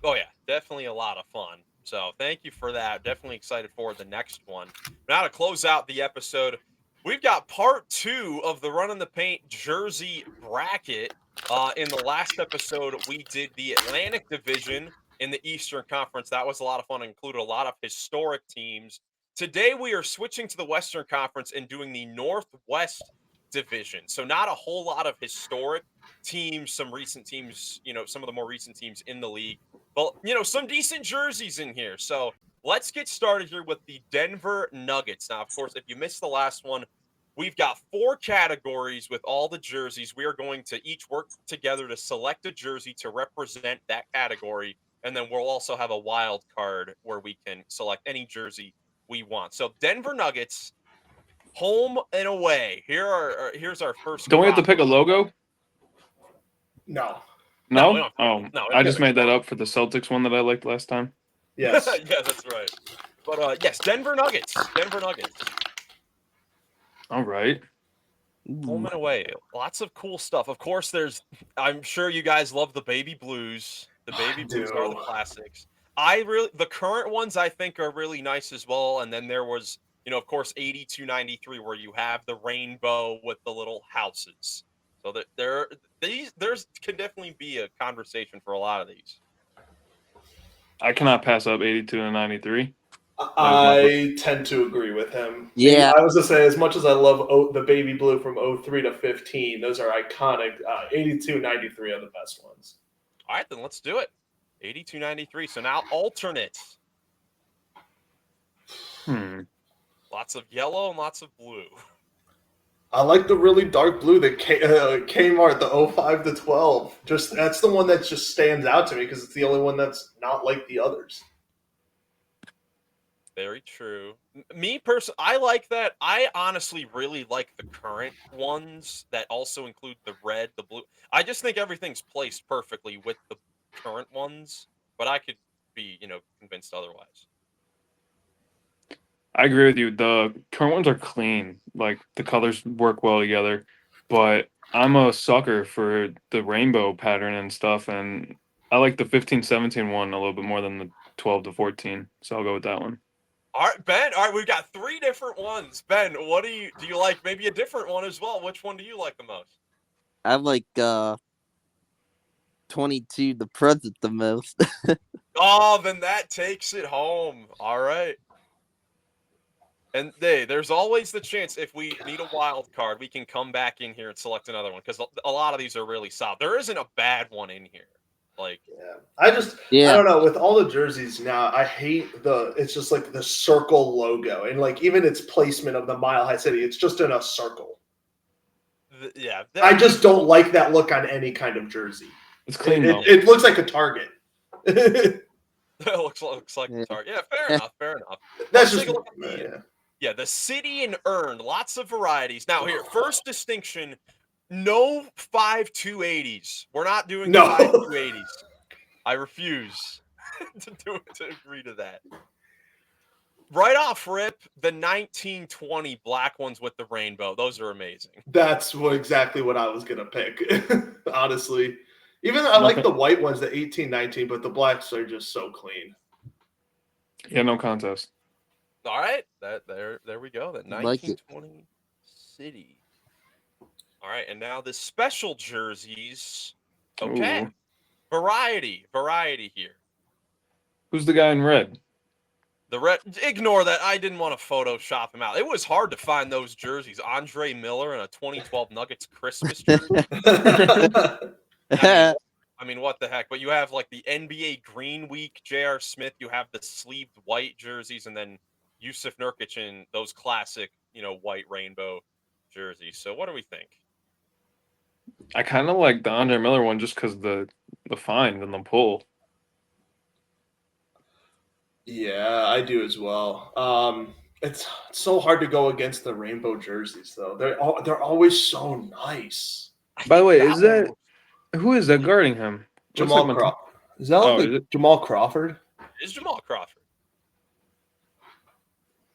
Oh yeah, definitely a lot of fun. So thank you for that. Definitely excited for the next one. Now to close out the episode, we've got part 2 of the Run in the Paint jersey bracket. In the last episode, we did the Atlantic Division in the Eastern Conference. That was a lot of fun. It included a lot of historic teams. Today, we are switching to the Western Conference and doing the Northwest Division. So not a whole lot of historic teams, some recent teams, some of the more recent teams in the league. But, some decent jerseys in here. So let's get started here with the Denver Nuggets. Now, of course, if you missed the last one, we've got 4 categories with all the jerseys. We are going to each work together to select a jersey to represent that category. And then we'll also have a wild card where we can select any jersey we want. So Denver Nuggets, home and away. Here's our first. Don't we have to pick a logo? No. No? No, I just made that up for the Celtics one that I liked last time. Yes. Yeah, that's right. But yes, Denver Nuggets. All right. Home and away. Lots of cool stuff. Of course, I'm sure you guys love the baby blues. The baby blues are the classics. The current ones I think are really nice as well. And then there was, of course, 82-93 where you have the rainbow with the little houses. So that there's can definitely be a conversation for a lot of these. I cannot pass up 82 and 93. I tend to agree with him. Yeah. I was going to say, as much as I love the baby blue from 03 to 15, those are iconic. 82, 93 are the best ones. All right, then let's do it. 82, 93. So now alternates. Lots of yellow and lots of blue. I like the really dark blue that Kmart, the 05 to 12. Just that's the one that just stands out to me because it's the only one that's not like the others. Very true. Me personally, I like that. I honestly really like the current ones that also include the red, the blue. I just think everything's placed perfectly with the current ones, but I could be, convinced otherwise. I agree with you. The current ones are clean. Like the colors work well together. But I'm a sucker for the rainbow pattern and stuff, and I like the 15-17 one a little bit more than the 12 to 14. So I'll go with that one. All right, Ben. All right, we've got 3 different ones. Ben, what do you like? Maybe a different one as well. Which one do you like the most? I like 22 the present the most. Oh, then that takes it home. All right. And there's always the chance if we need a wild card, we can come back in here and select another one because a lot of these are really solid. There isn't a bad one in here. Like, I Yeah. don't know. With all the jerseys now, I hate it's just like the circle logo and like even its placement of the Mile High City. It's just in a circle. I just don't like that look on any kind of jersey. It's clean though. It looks like a Target. It looks like the Target. Yeah, fair enough. Fair enough. That's Let's just take a look at the city and earned. Lots of varieties. Now here, first distinction: no 5.280s. We're not doing No. 5.280s. I refuse to agree to that. Right off rip, the 1920 black ones with the rainbow. Those are amazing. That's exactly what I was gonna pick. Honestly, even though I like the white ones, the 1819, but the blacks are just so clean. Yeah, no contest. All right, there we go. That 1920 city. All right, and now the special jerseys. Okay, Ooh. variety here. Who's the guy in red? The red. Ignore that. I didn't want to Photoshop him out. It was hard to find those jerseys. Andre Miller in a 2012 Nuggets Christmas jersey. I mean, what the heck? But you have like the NBA Green Week, J.R. Smith. You have the sleeved white jerseys, and then Yusuf Nurkic in those classic, white rainbow jerseys. So what do we think? I kind of like the Andre Miller one just because the find and the pull. Yeah, I do as well. It's so hard to go against the rainbow jerseys, though. They're always so nice. By the way, who is that guarding him? Jamal Crawford. Is that Jamal Crawford? It is Jamal Crawford.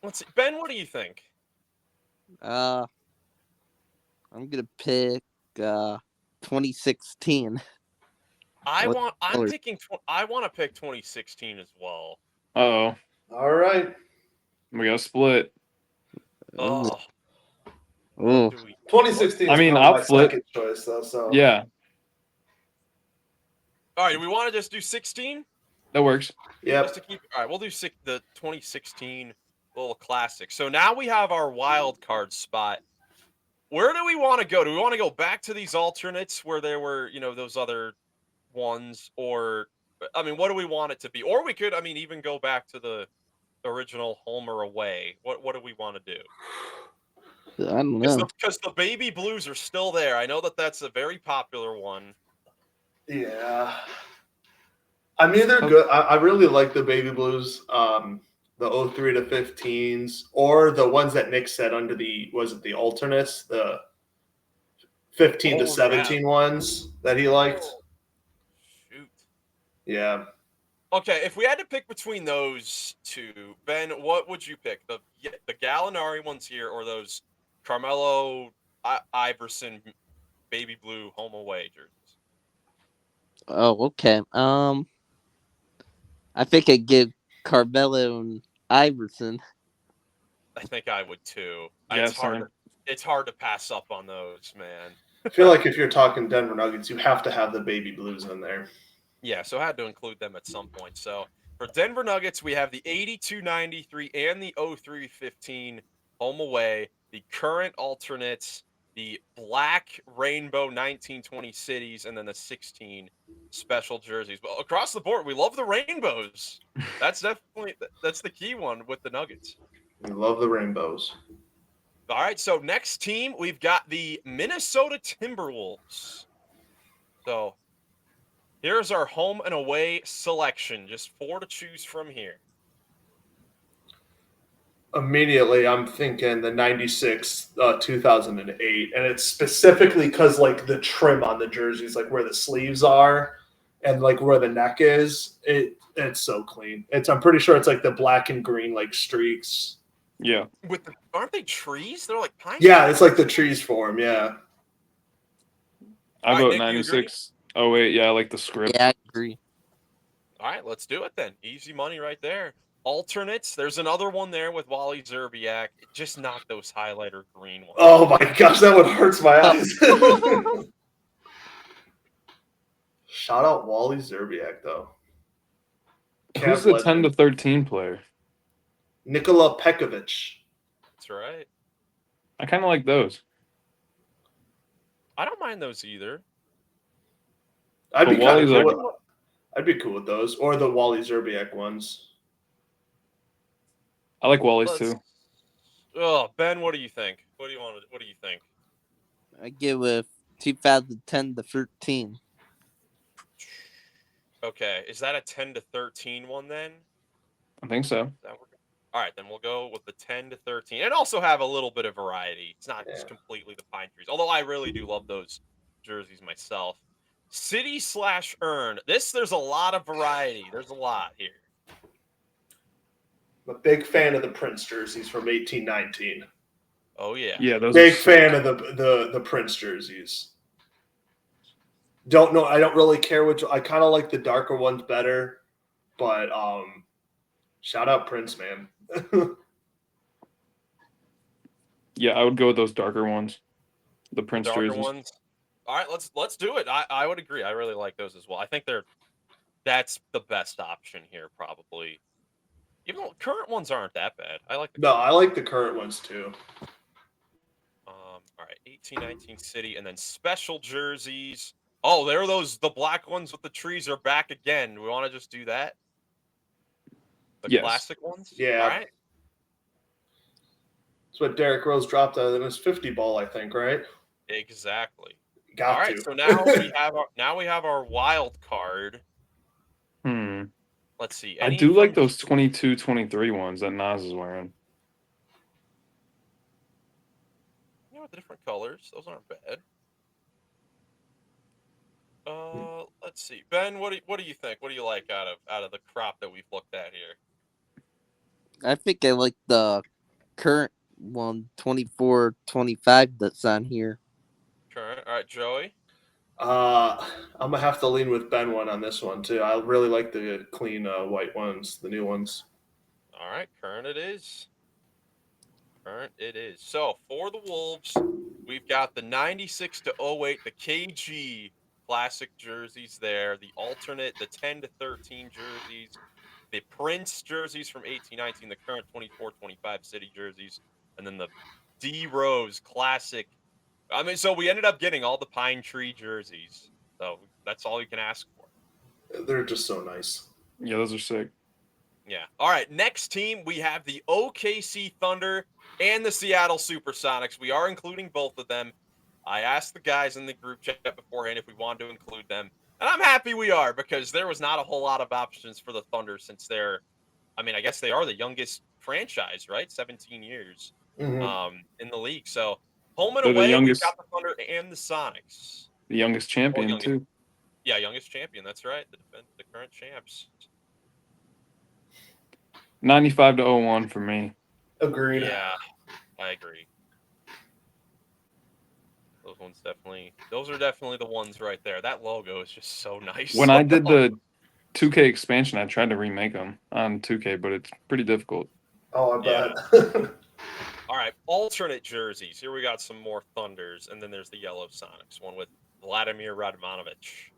Let's see. Ben, what do you think? I'm gonna pick 2016. I want to pick 2016 as well. Uh-oh. All right. We got split. Oh. 2016 I mean, I'll my second choice, though. So yeah. All right, we want to just do 16? That works. Yeah. All right, we'll do the 2016 little classic. So now we have our wild card spot. Where do we want to go? Do we want to go back to these alternates where there were, those other ones? Or, I mean, what do we want it to be? Or we could, even go back to the original home or away. What do we want to do? I don't know. Because the baby blues are still there. I know that's a very popular one. Yeah. I mean, they're good. I really like the baby blues, the 03 to 15s, or the ones that Nick said under the alternates, the 15 to 17 ones that he liked. Shoot. Yeah. Okay, if we had to pick between those two, Ben, what would you pick? The Gallinari ones here or those Carmelo Iverson baby blue home away jerseys? Oh, okay. I think I'd give Carmelo and Iverson. I think I would too. Yeah, it's hard to pass up on those, man. I feel like if you're talking Denver Nuggets, you have to have the baby blues in there. Yeah, so I had to include them at some point. So for Denver Nuggets, we have the 82-93 and the 03-15 home away, the current alternates, the black rainbow 1920 cities, and then the 16 special jerseys. Well, across the board, we love the rainbows. That's the key one with the Nuggets. We love the rainbows. All right, so next team, we've got the Minnesota Timberwolves. So here's our home and away selection. Just 4 to choose from here. Immediately, I'm thinking the 96, 2008. And it's specifically because, like, the trim on the jerseys, like where the sleeves are and, like, where the neck is, it's so clean. I'm pretty sure it's, like, the black and green, like, streaks. Yeah. Aren't they trees? They're like pine Yeah, trees. it's like the trees form, yeah. I All right, vote Nick, you agree? 96. Oh, wait. Yeah, I like the script. Yeah, I agree. All right, let's do it then. Easy money right there. Alternates, there's another one there with Wally Zerbiak. Just not those highlighter green ones. Oh my gosh, that one hurts my eyes. Shout out Wally Zerbiak, though. Who's the 10 to 13 player? Nikola Pekovic. That's right. I kind of like those. I don't mind those either. I'd be Wally's cool. I'd be cool with those, or the Wally Zerbiak ones. I like Wally's too. Oh, Ben, what do you think? What do you think? I give with 2010 to 13. Okay, is that a 10 to 13 one then? I think so. All right, then we'll go with the 10 to 13, and also have a little bit of variety. It's not just completely the pine trees, although I really do love those jerseys myself. City/Earn. There's a lot of variety. There's a lot here. I'm a big fan of the Prince jerseys from 1819. Oh yeah. Yeah, those big fan of the Prince jerseys. Don't know. I don't really care which. I kind of like the darker ones better, but shout out Prince, man. Yeah, I would go with those darker ones. The Prince Darker jerseys. ones. All right, let's do it. I would agree. I really like those as well. I think that's the best option here, probably. Even though current ones aren't that bad. I like the current ones too. All right, 1819 City, and then special jerseys. Oh, there are the black ones with the trees are back again. Do we want to just do that? The classic ones? Yeah. All right. That's what Derrick Rose dropped out of his 50 ball, I think, right? Exactly. Got All right, to. so now we have our wild card. Let's see. I do like those 22, 23 ones that Nas is wearing. Yeah, with the different colors. Those aren't bad. Let's see. Ben, what do you think? What do you like out of the crop that we've looked at here? I think I like the current one, 24-25 that's on here. Current. All right, Joey. I'm gonna have to lean with Ben one on this one too. I really like the clean white ones, the new ones. All right, current it is. Current it is. So for the Wolves, we've got the 96 to 08, the KG classic jerseys there, the alternate, the 10 to 13 jerseys, the Prince jerseys from 1819, the current 24-25 City jerseys, and then the D Rose classic. I mean, so we ended up getting all the pine tree jerseys. So that's all you can ask for. They're just so nice. Yeah, those are sick. Yeah. All right. Next team, we have the OKC Thunder and the Seattle Supersonics. We are including both of them. I asked the guys in the group chat beforehand if we wanted to include them. And I'm happy we are, because there was not a whole lot of options for the Thunder since I guess they are the youngest franchise, right? 17 years in the league. So home and away, we've got the Thunder and the Sonics. The youngest champion, too. Yeah, youngest champion. That's right. The current champs. 95 to 01 for me. Agreed. Yeah, I agree. Those are definitely the ones right there. That logo is just so nice. When I did the 2K expansion, I tried to remake them on 2K, but it's pretty difficult. Oh, I bet. Yeah. All right, alternate jerseys. Here we got some more Thunders, and then there's the Yellow Sonics, one with Vladimir Radmanovic.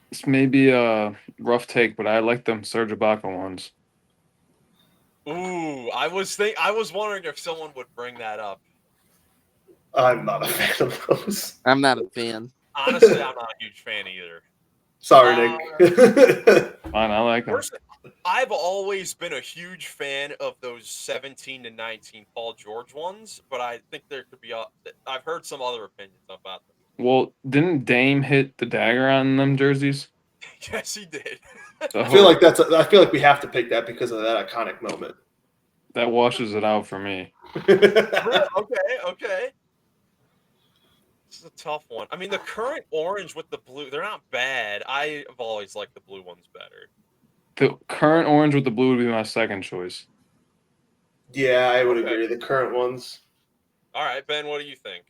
This may be a rough take, but I like them Serge Ibaka ones. Ooh, I was wondering if someone would bring that up. I'm not a fan of those. I'm not a fan. Honestly, I'm not a huge fan either. Sorry, Nick. Fine, I like them. I've always been a huge fan of those 17 to 19 Paul George ones, but I think there could be I've heard some other opinions about them. Well, didn't Dame hit the dagger on them jerseys? Yes, he did. So I feel like we have to pick that because of that iconic moment. that washes it out for me. Okay. This is a tough one. I mean, the current orange with the blue, they're not bad. I've always liked the blue ones better. The current orange with the blue would be my second choice. Yeah, I would Okay. agree. The current ones. All right, Ben, what do you think?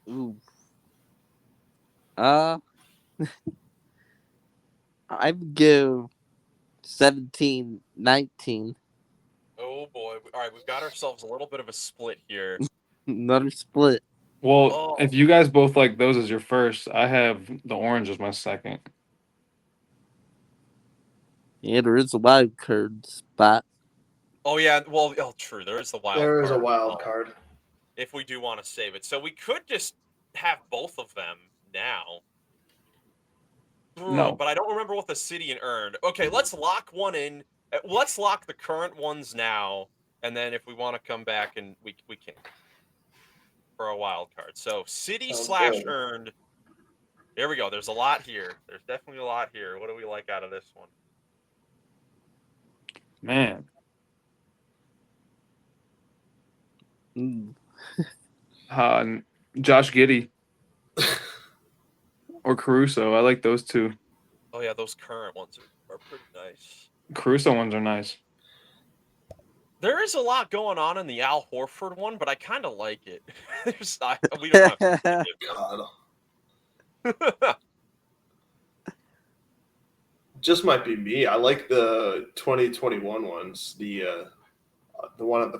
Ooh. I'd go 17-19. Oh boy! All right, we've got ourselves a little bit of a split here. Another split. Well, if you guys both like those as your first, I have the orange as my second. Yeah, there is a wild card spot. Oh yeah, well, true. There is the wild. There is a card. wild card. If we do want to save it, so we could just have both of them now. No. But I don't remember what the city and earned. Okay, let's lock one in. Let's lock the current ones now, and then if we want to come back and we can for a wild card. So city / earned. Here we go. There's a lot here. There's definitely a lot here. What do we like out of this one? Man. Josh Giddey or Caruso. I like those two. Oh yeah, those current ones are pretty nice. Caruso ones are nice. There is a lot going on in the Al Horford one, but I kind of like it. We don't have to God. Just might be me. I like the 2021 ones. The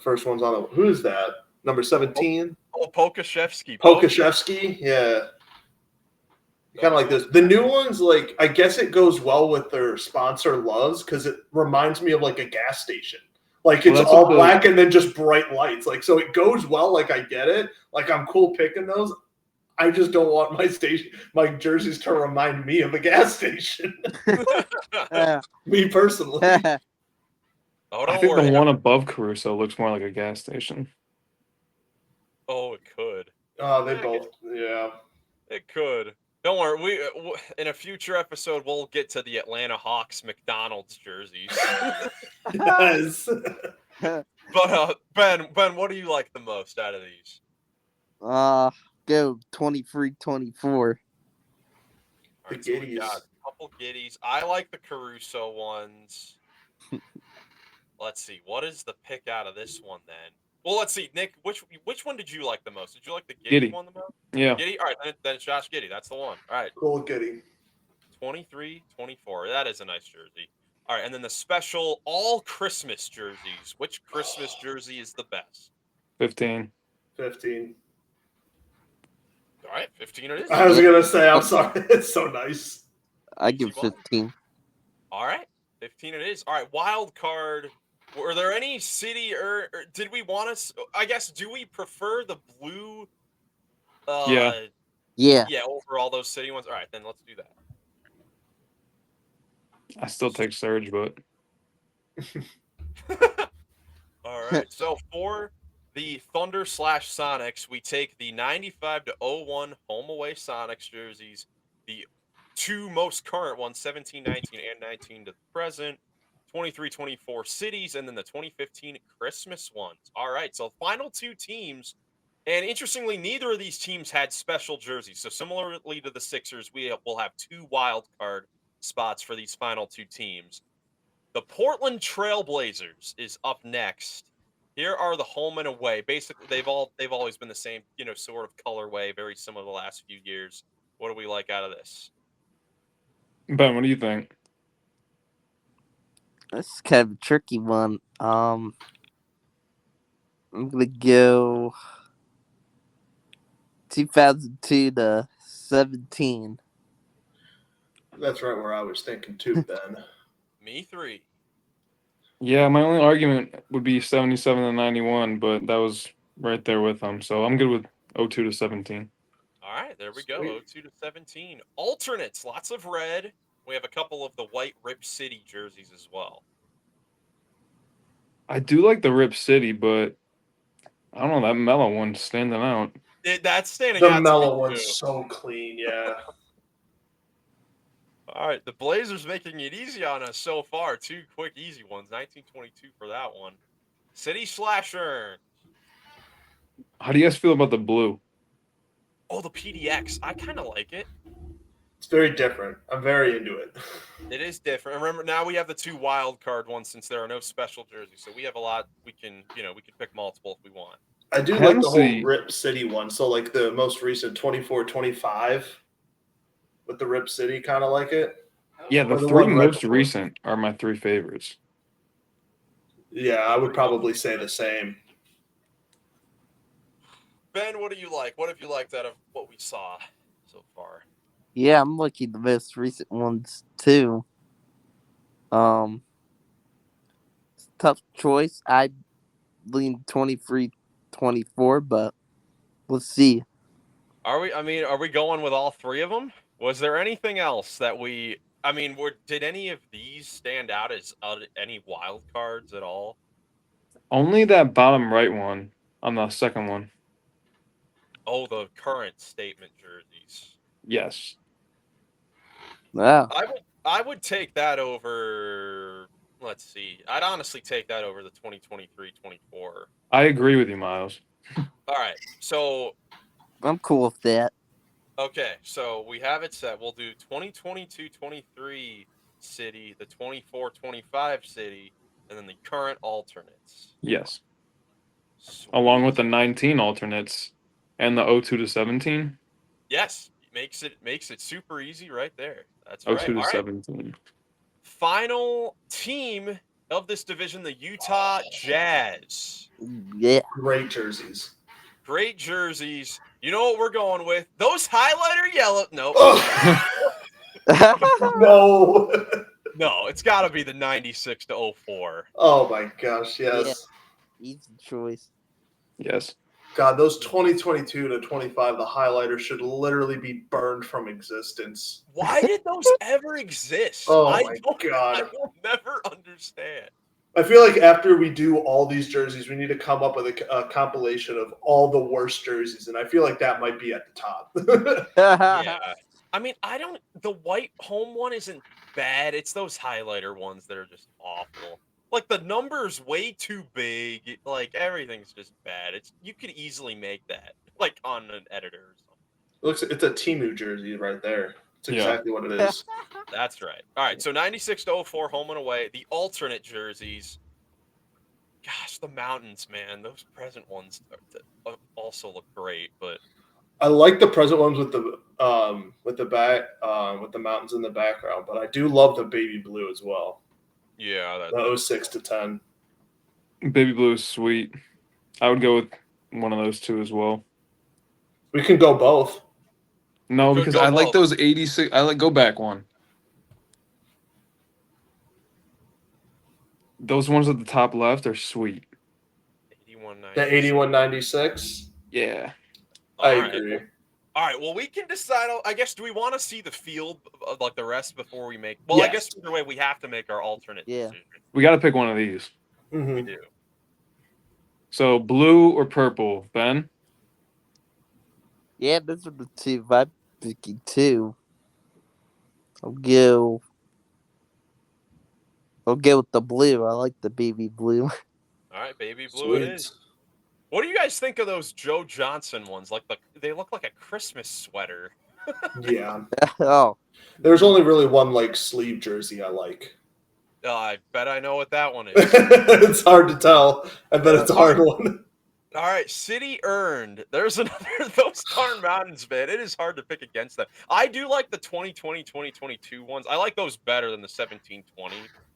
first one's on the. Who is that? Number 17. Oh, Pokashevsky. Pokashevsky, yeah. Kind of like this. The new ones, like, I guess it goes well with their sponsor Loves because it reminds me of like a gas station. Like it's all black and then just bright lights. Like, so it goes well. Like, I get it. Like, I'm cool picking those. I just don't want my jerseys to remind me of a gas station. Me personally. I think the one above Caruso looks more like a gas station. Oh, it could. Oh, they both. Yeah. It could. Don't worry. We in a future episode we'll get to the Atlanta Hawks McDonald's jerseys. Yes. But Ben, what do you like the most out of these? Go 23-24. The Giddies. So a couple Giddies. I like the Caruso ones. Let's see. What is the pick out of this one then? Well, let's see, Nick. Which one did you like the most? Did you like the Giddey one the most? Yeah. Giddey? All right, then it's Josh Giddey. That's the one. All right. Cool Giddey. 23-24. That is a nice jersey. All right, and then the special all Christmas jerseys. Which Christmas jersey is the best? 15. 15. All right, 15 it is. I was gonna say, I'm sorry. It's so nice. I give 15. All right, 15 it is. All right, wild card. Were there any city or did we want to? I guess, do we prefer the blue? Yeah. Yeah, over all those city ones. All right, then let's do that. I still take Surge, but. All right, so for the Thunder / Sonics, we take the 95-01 home away Sonics jerseys, the two most current ones, 17-19 and 19 to the present. 23-24 cities, and then the 2015 Christmas ones. All right, so final two teams, and interestingly, neither of these teams had special jerseys. So similarly to the Sixers, we will have two wild card spots for these final two teams. The Portland Trailblazers is up next. Here are the home and away. Basically, they've always been the same, sort of colorway, very similar to the last few years. What do we like out of this? Ben, what do you think? That's kind of a tricky one. I'm gonna go 2002 to 17. That's right where I was thinking too, Ben. Me 3. Yeah, my only argument would be 77 to 91, but that was right there with them. So I'm good with 02 to 17. All right, there we go. 02 to 17. Alternates, lots of red. We have a couple of the white Rip City jerseys as well. I do like the Rip City, but I don't know, that mellow one's standing out. That's standing The out. mellow one's so clean, yeah. All right, the Blazers making it easy on us so far. 2 quick, easy ones. 1922 for that one. City Slasher. How do you guys feel about the blue? Oh, the PDX. I kind of like it. It's very different. I'm very into it. It is different. Remember, now we have the 2 wild card ones since there are no special jerseys. So we have a lot. We can pick multiple if we want. I do like the whole Rip City one. So like the most recent 24-25 with the Rip City, kind of like it. Yeah, the 3 most recent are my 3 favorites. Yeah, I would probably say the same. Ben, what do you like? What have you liked out of what we saw so far? Yeah, I'm liking the most recent ones too. Tough choice. I lean 23-24, but let's see. Are we going with all 3 of them? Was there anything else that did any of these stand out as any wild cards at all? Only that bottom right one on the second one. Oh, the current statement jerseys. Yes. Wow. I would take that over. Let's see. I'd honestly take that over the 2023-24. I agree with you, Miles. All right. So I'm cool with that. okay, so we have it set. We'll do 2022-23 City, the 24-25 City, and then the current alternates. Yes. Sweet. Along with the 19 alternates and the 02-17. Yes, makes it super easy right there. That's 02 right. to 17. Final team of this division, the Utah Jazz. Yeah. Great jerseys. Great jerseys. You know what we're going with? Those highlighter yellow. Nope. No. No, it's got to be the 96-04. Oh my gosh, yes. Yeah. Easy choice. Yes. God, those 2022-25, the highlighters should literally be burned from existence. Why did those ever exist? Oh my God. I will never understand. I feel like after we do all these jerseys, we need to come up with a compilation of all the worst jerseys, and I feel like that might be at the top. Yeah. I mean, the white home one isn't bad. It's those highlighter ones that are just awful. Like, the number's way too big. Like, everything's just bad. You could easily make that, like, on an editor or something. It's a Temu jersey right there. It's exactly what it is. That's right. All right, so 96-04 home and away. The alternate jerseys. Gosh, the mountains, man. Those present ones also look great, but I like the present ones with the mountains in the background, but I do love the baby blue as well. yeah, The 06-10. Baby blue is sweet. I would go with one of those 2 as well. We can go both. No, because I like those 86. Go back one. Those ones at the top left are sweet. 81-96. The 81-96. Yeah. I agree. All right, well, we can decide. I guess, do we want to see the field of, like, the rest before we make? Well, yes. I guess either way, we have to make our alternate decision. We got to pick one of these. Mm-hmm. We do. So, blue or purple, Ben? Yeah, those are the 2. I'm picking 2. I'll go with the blue. I like the baby blue. All right, baby blue it is. What do you guys think of those Joe Johnson ones? Like they look like a Christmas sweater. Yeah. Oh. There's only really one like sleeve jersey I like. I bet I know what that one is. It's hard to tell. I bet it's a hard one. All right, City earned. There's another those darn mountains, man. It is hard to pick against them. I do like the 2020, 2022 ones. I like those better than the 17-20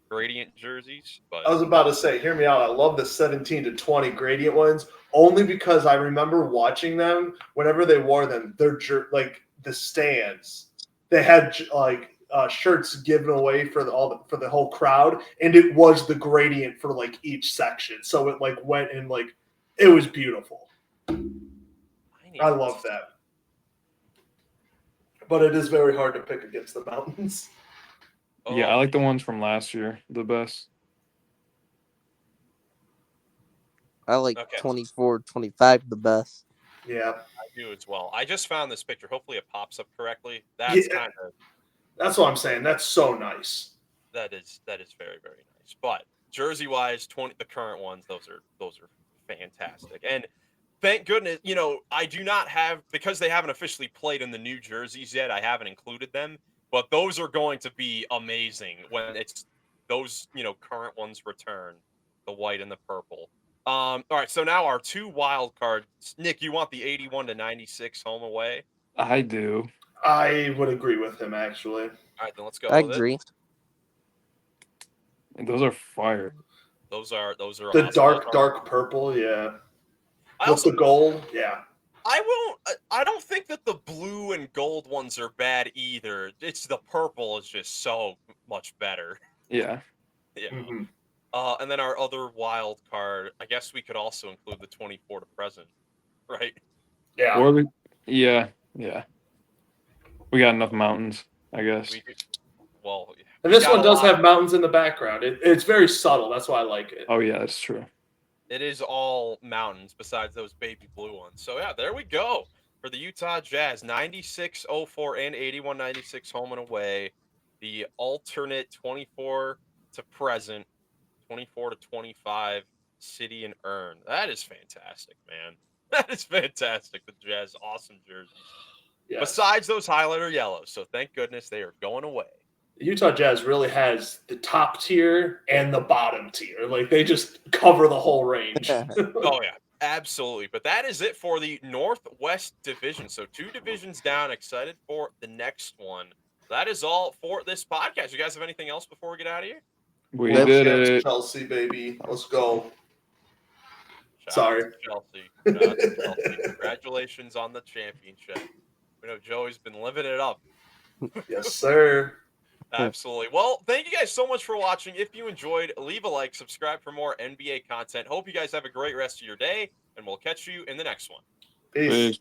gradient jerseys. But I was about to say, hear me out. I love the 17-20 gradient ones only because I remember watching them whenever they wore them. They're like the stands. They had like shirts given away for the whole crowd, and it was the gradient for like each section. So it like went in like it was beautiful. I love that. But it is very hard to pick against the mountains. Yeah, I Oh, like the ones from last year the best. I like okay. 24, 25 the best. Yeah. I do as well. I just found this picture. Hopefully it pops up correctly. Yeah. That's kind of That's what I'm saying. That's so nice. that is very, very nice. But jersey wise, the current ones, those are fantastic. And thank goodness, I do not have, because they haven't officially played in the new jerseys yet, I haven't included them, but those are going to be amazing when it's those, current ones return, the white and the purple. All right, so now our 2 wild cards. Nick, you want the 81-96 home away? I do. I would agree with him, actually. All right, then let's go I with it. agree. And those are fire. Those are The awesome. dark purple, yeah. I With also the gold, yeah. I don't think that the blue and gold ones are bad either. It's the purple is just so much better. Yeah. Yeah. Mm-hmm. And then our other wild card, I guess we could also include the 24 to present, right? Yeah. Or yeah. We got enough mountains, I guess. We do, well, And we this got one a does lot. have mountains in the background. It's very subtle. That's why I like it. Oh yeah, that's true. It is all mountains besides those baby blue ones. So yeah, there we go for the Utah Jazz 96-04 and 81-96 home and away. The alternate 24 to present, 24 to 25 city and earn. That is fantastic, man. That is fantastic. The Jazz awesome jerseys. Yes. Besides those highlighter yellows, so thank goodness they are going away. The Utah Jazz really has the top tier and the bottom tier. Like, they just cover the whole range. Oh, yeah, absolutely. But that is it for the Northwest Division. So 2 divisions down. Excited for the next one. That is all for this podcast. You guys have anything else before we get out of here? We Nope. did Champs, it. Chelsea, baby. Let's go. Shout out Sorry. to Chelsea. Shout out to Chelsea. Congratulations on the championship. We know Joey's been living it up. Yes, sir. Absolutely. Well, thank you guys so much for watching. If you enjoyed, leave a like, subscribe for more NBA content. Hope you guys have a great rest of your day, and we'll catch you in the next one. Peace. Peace.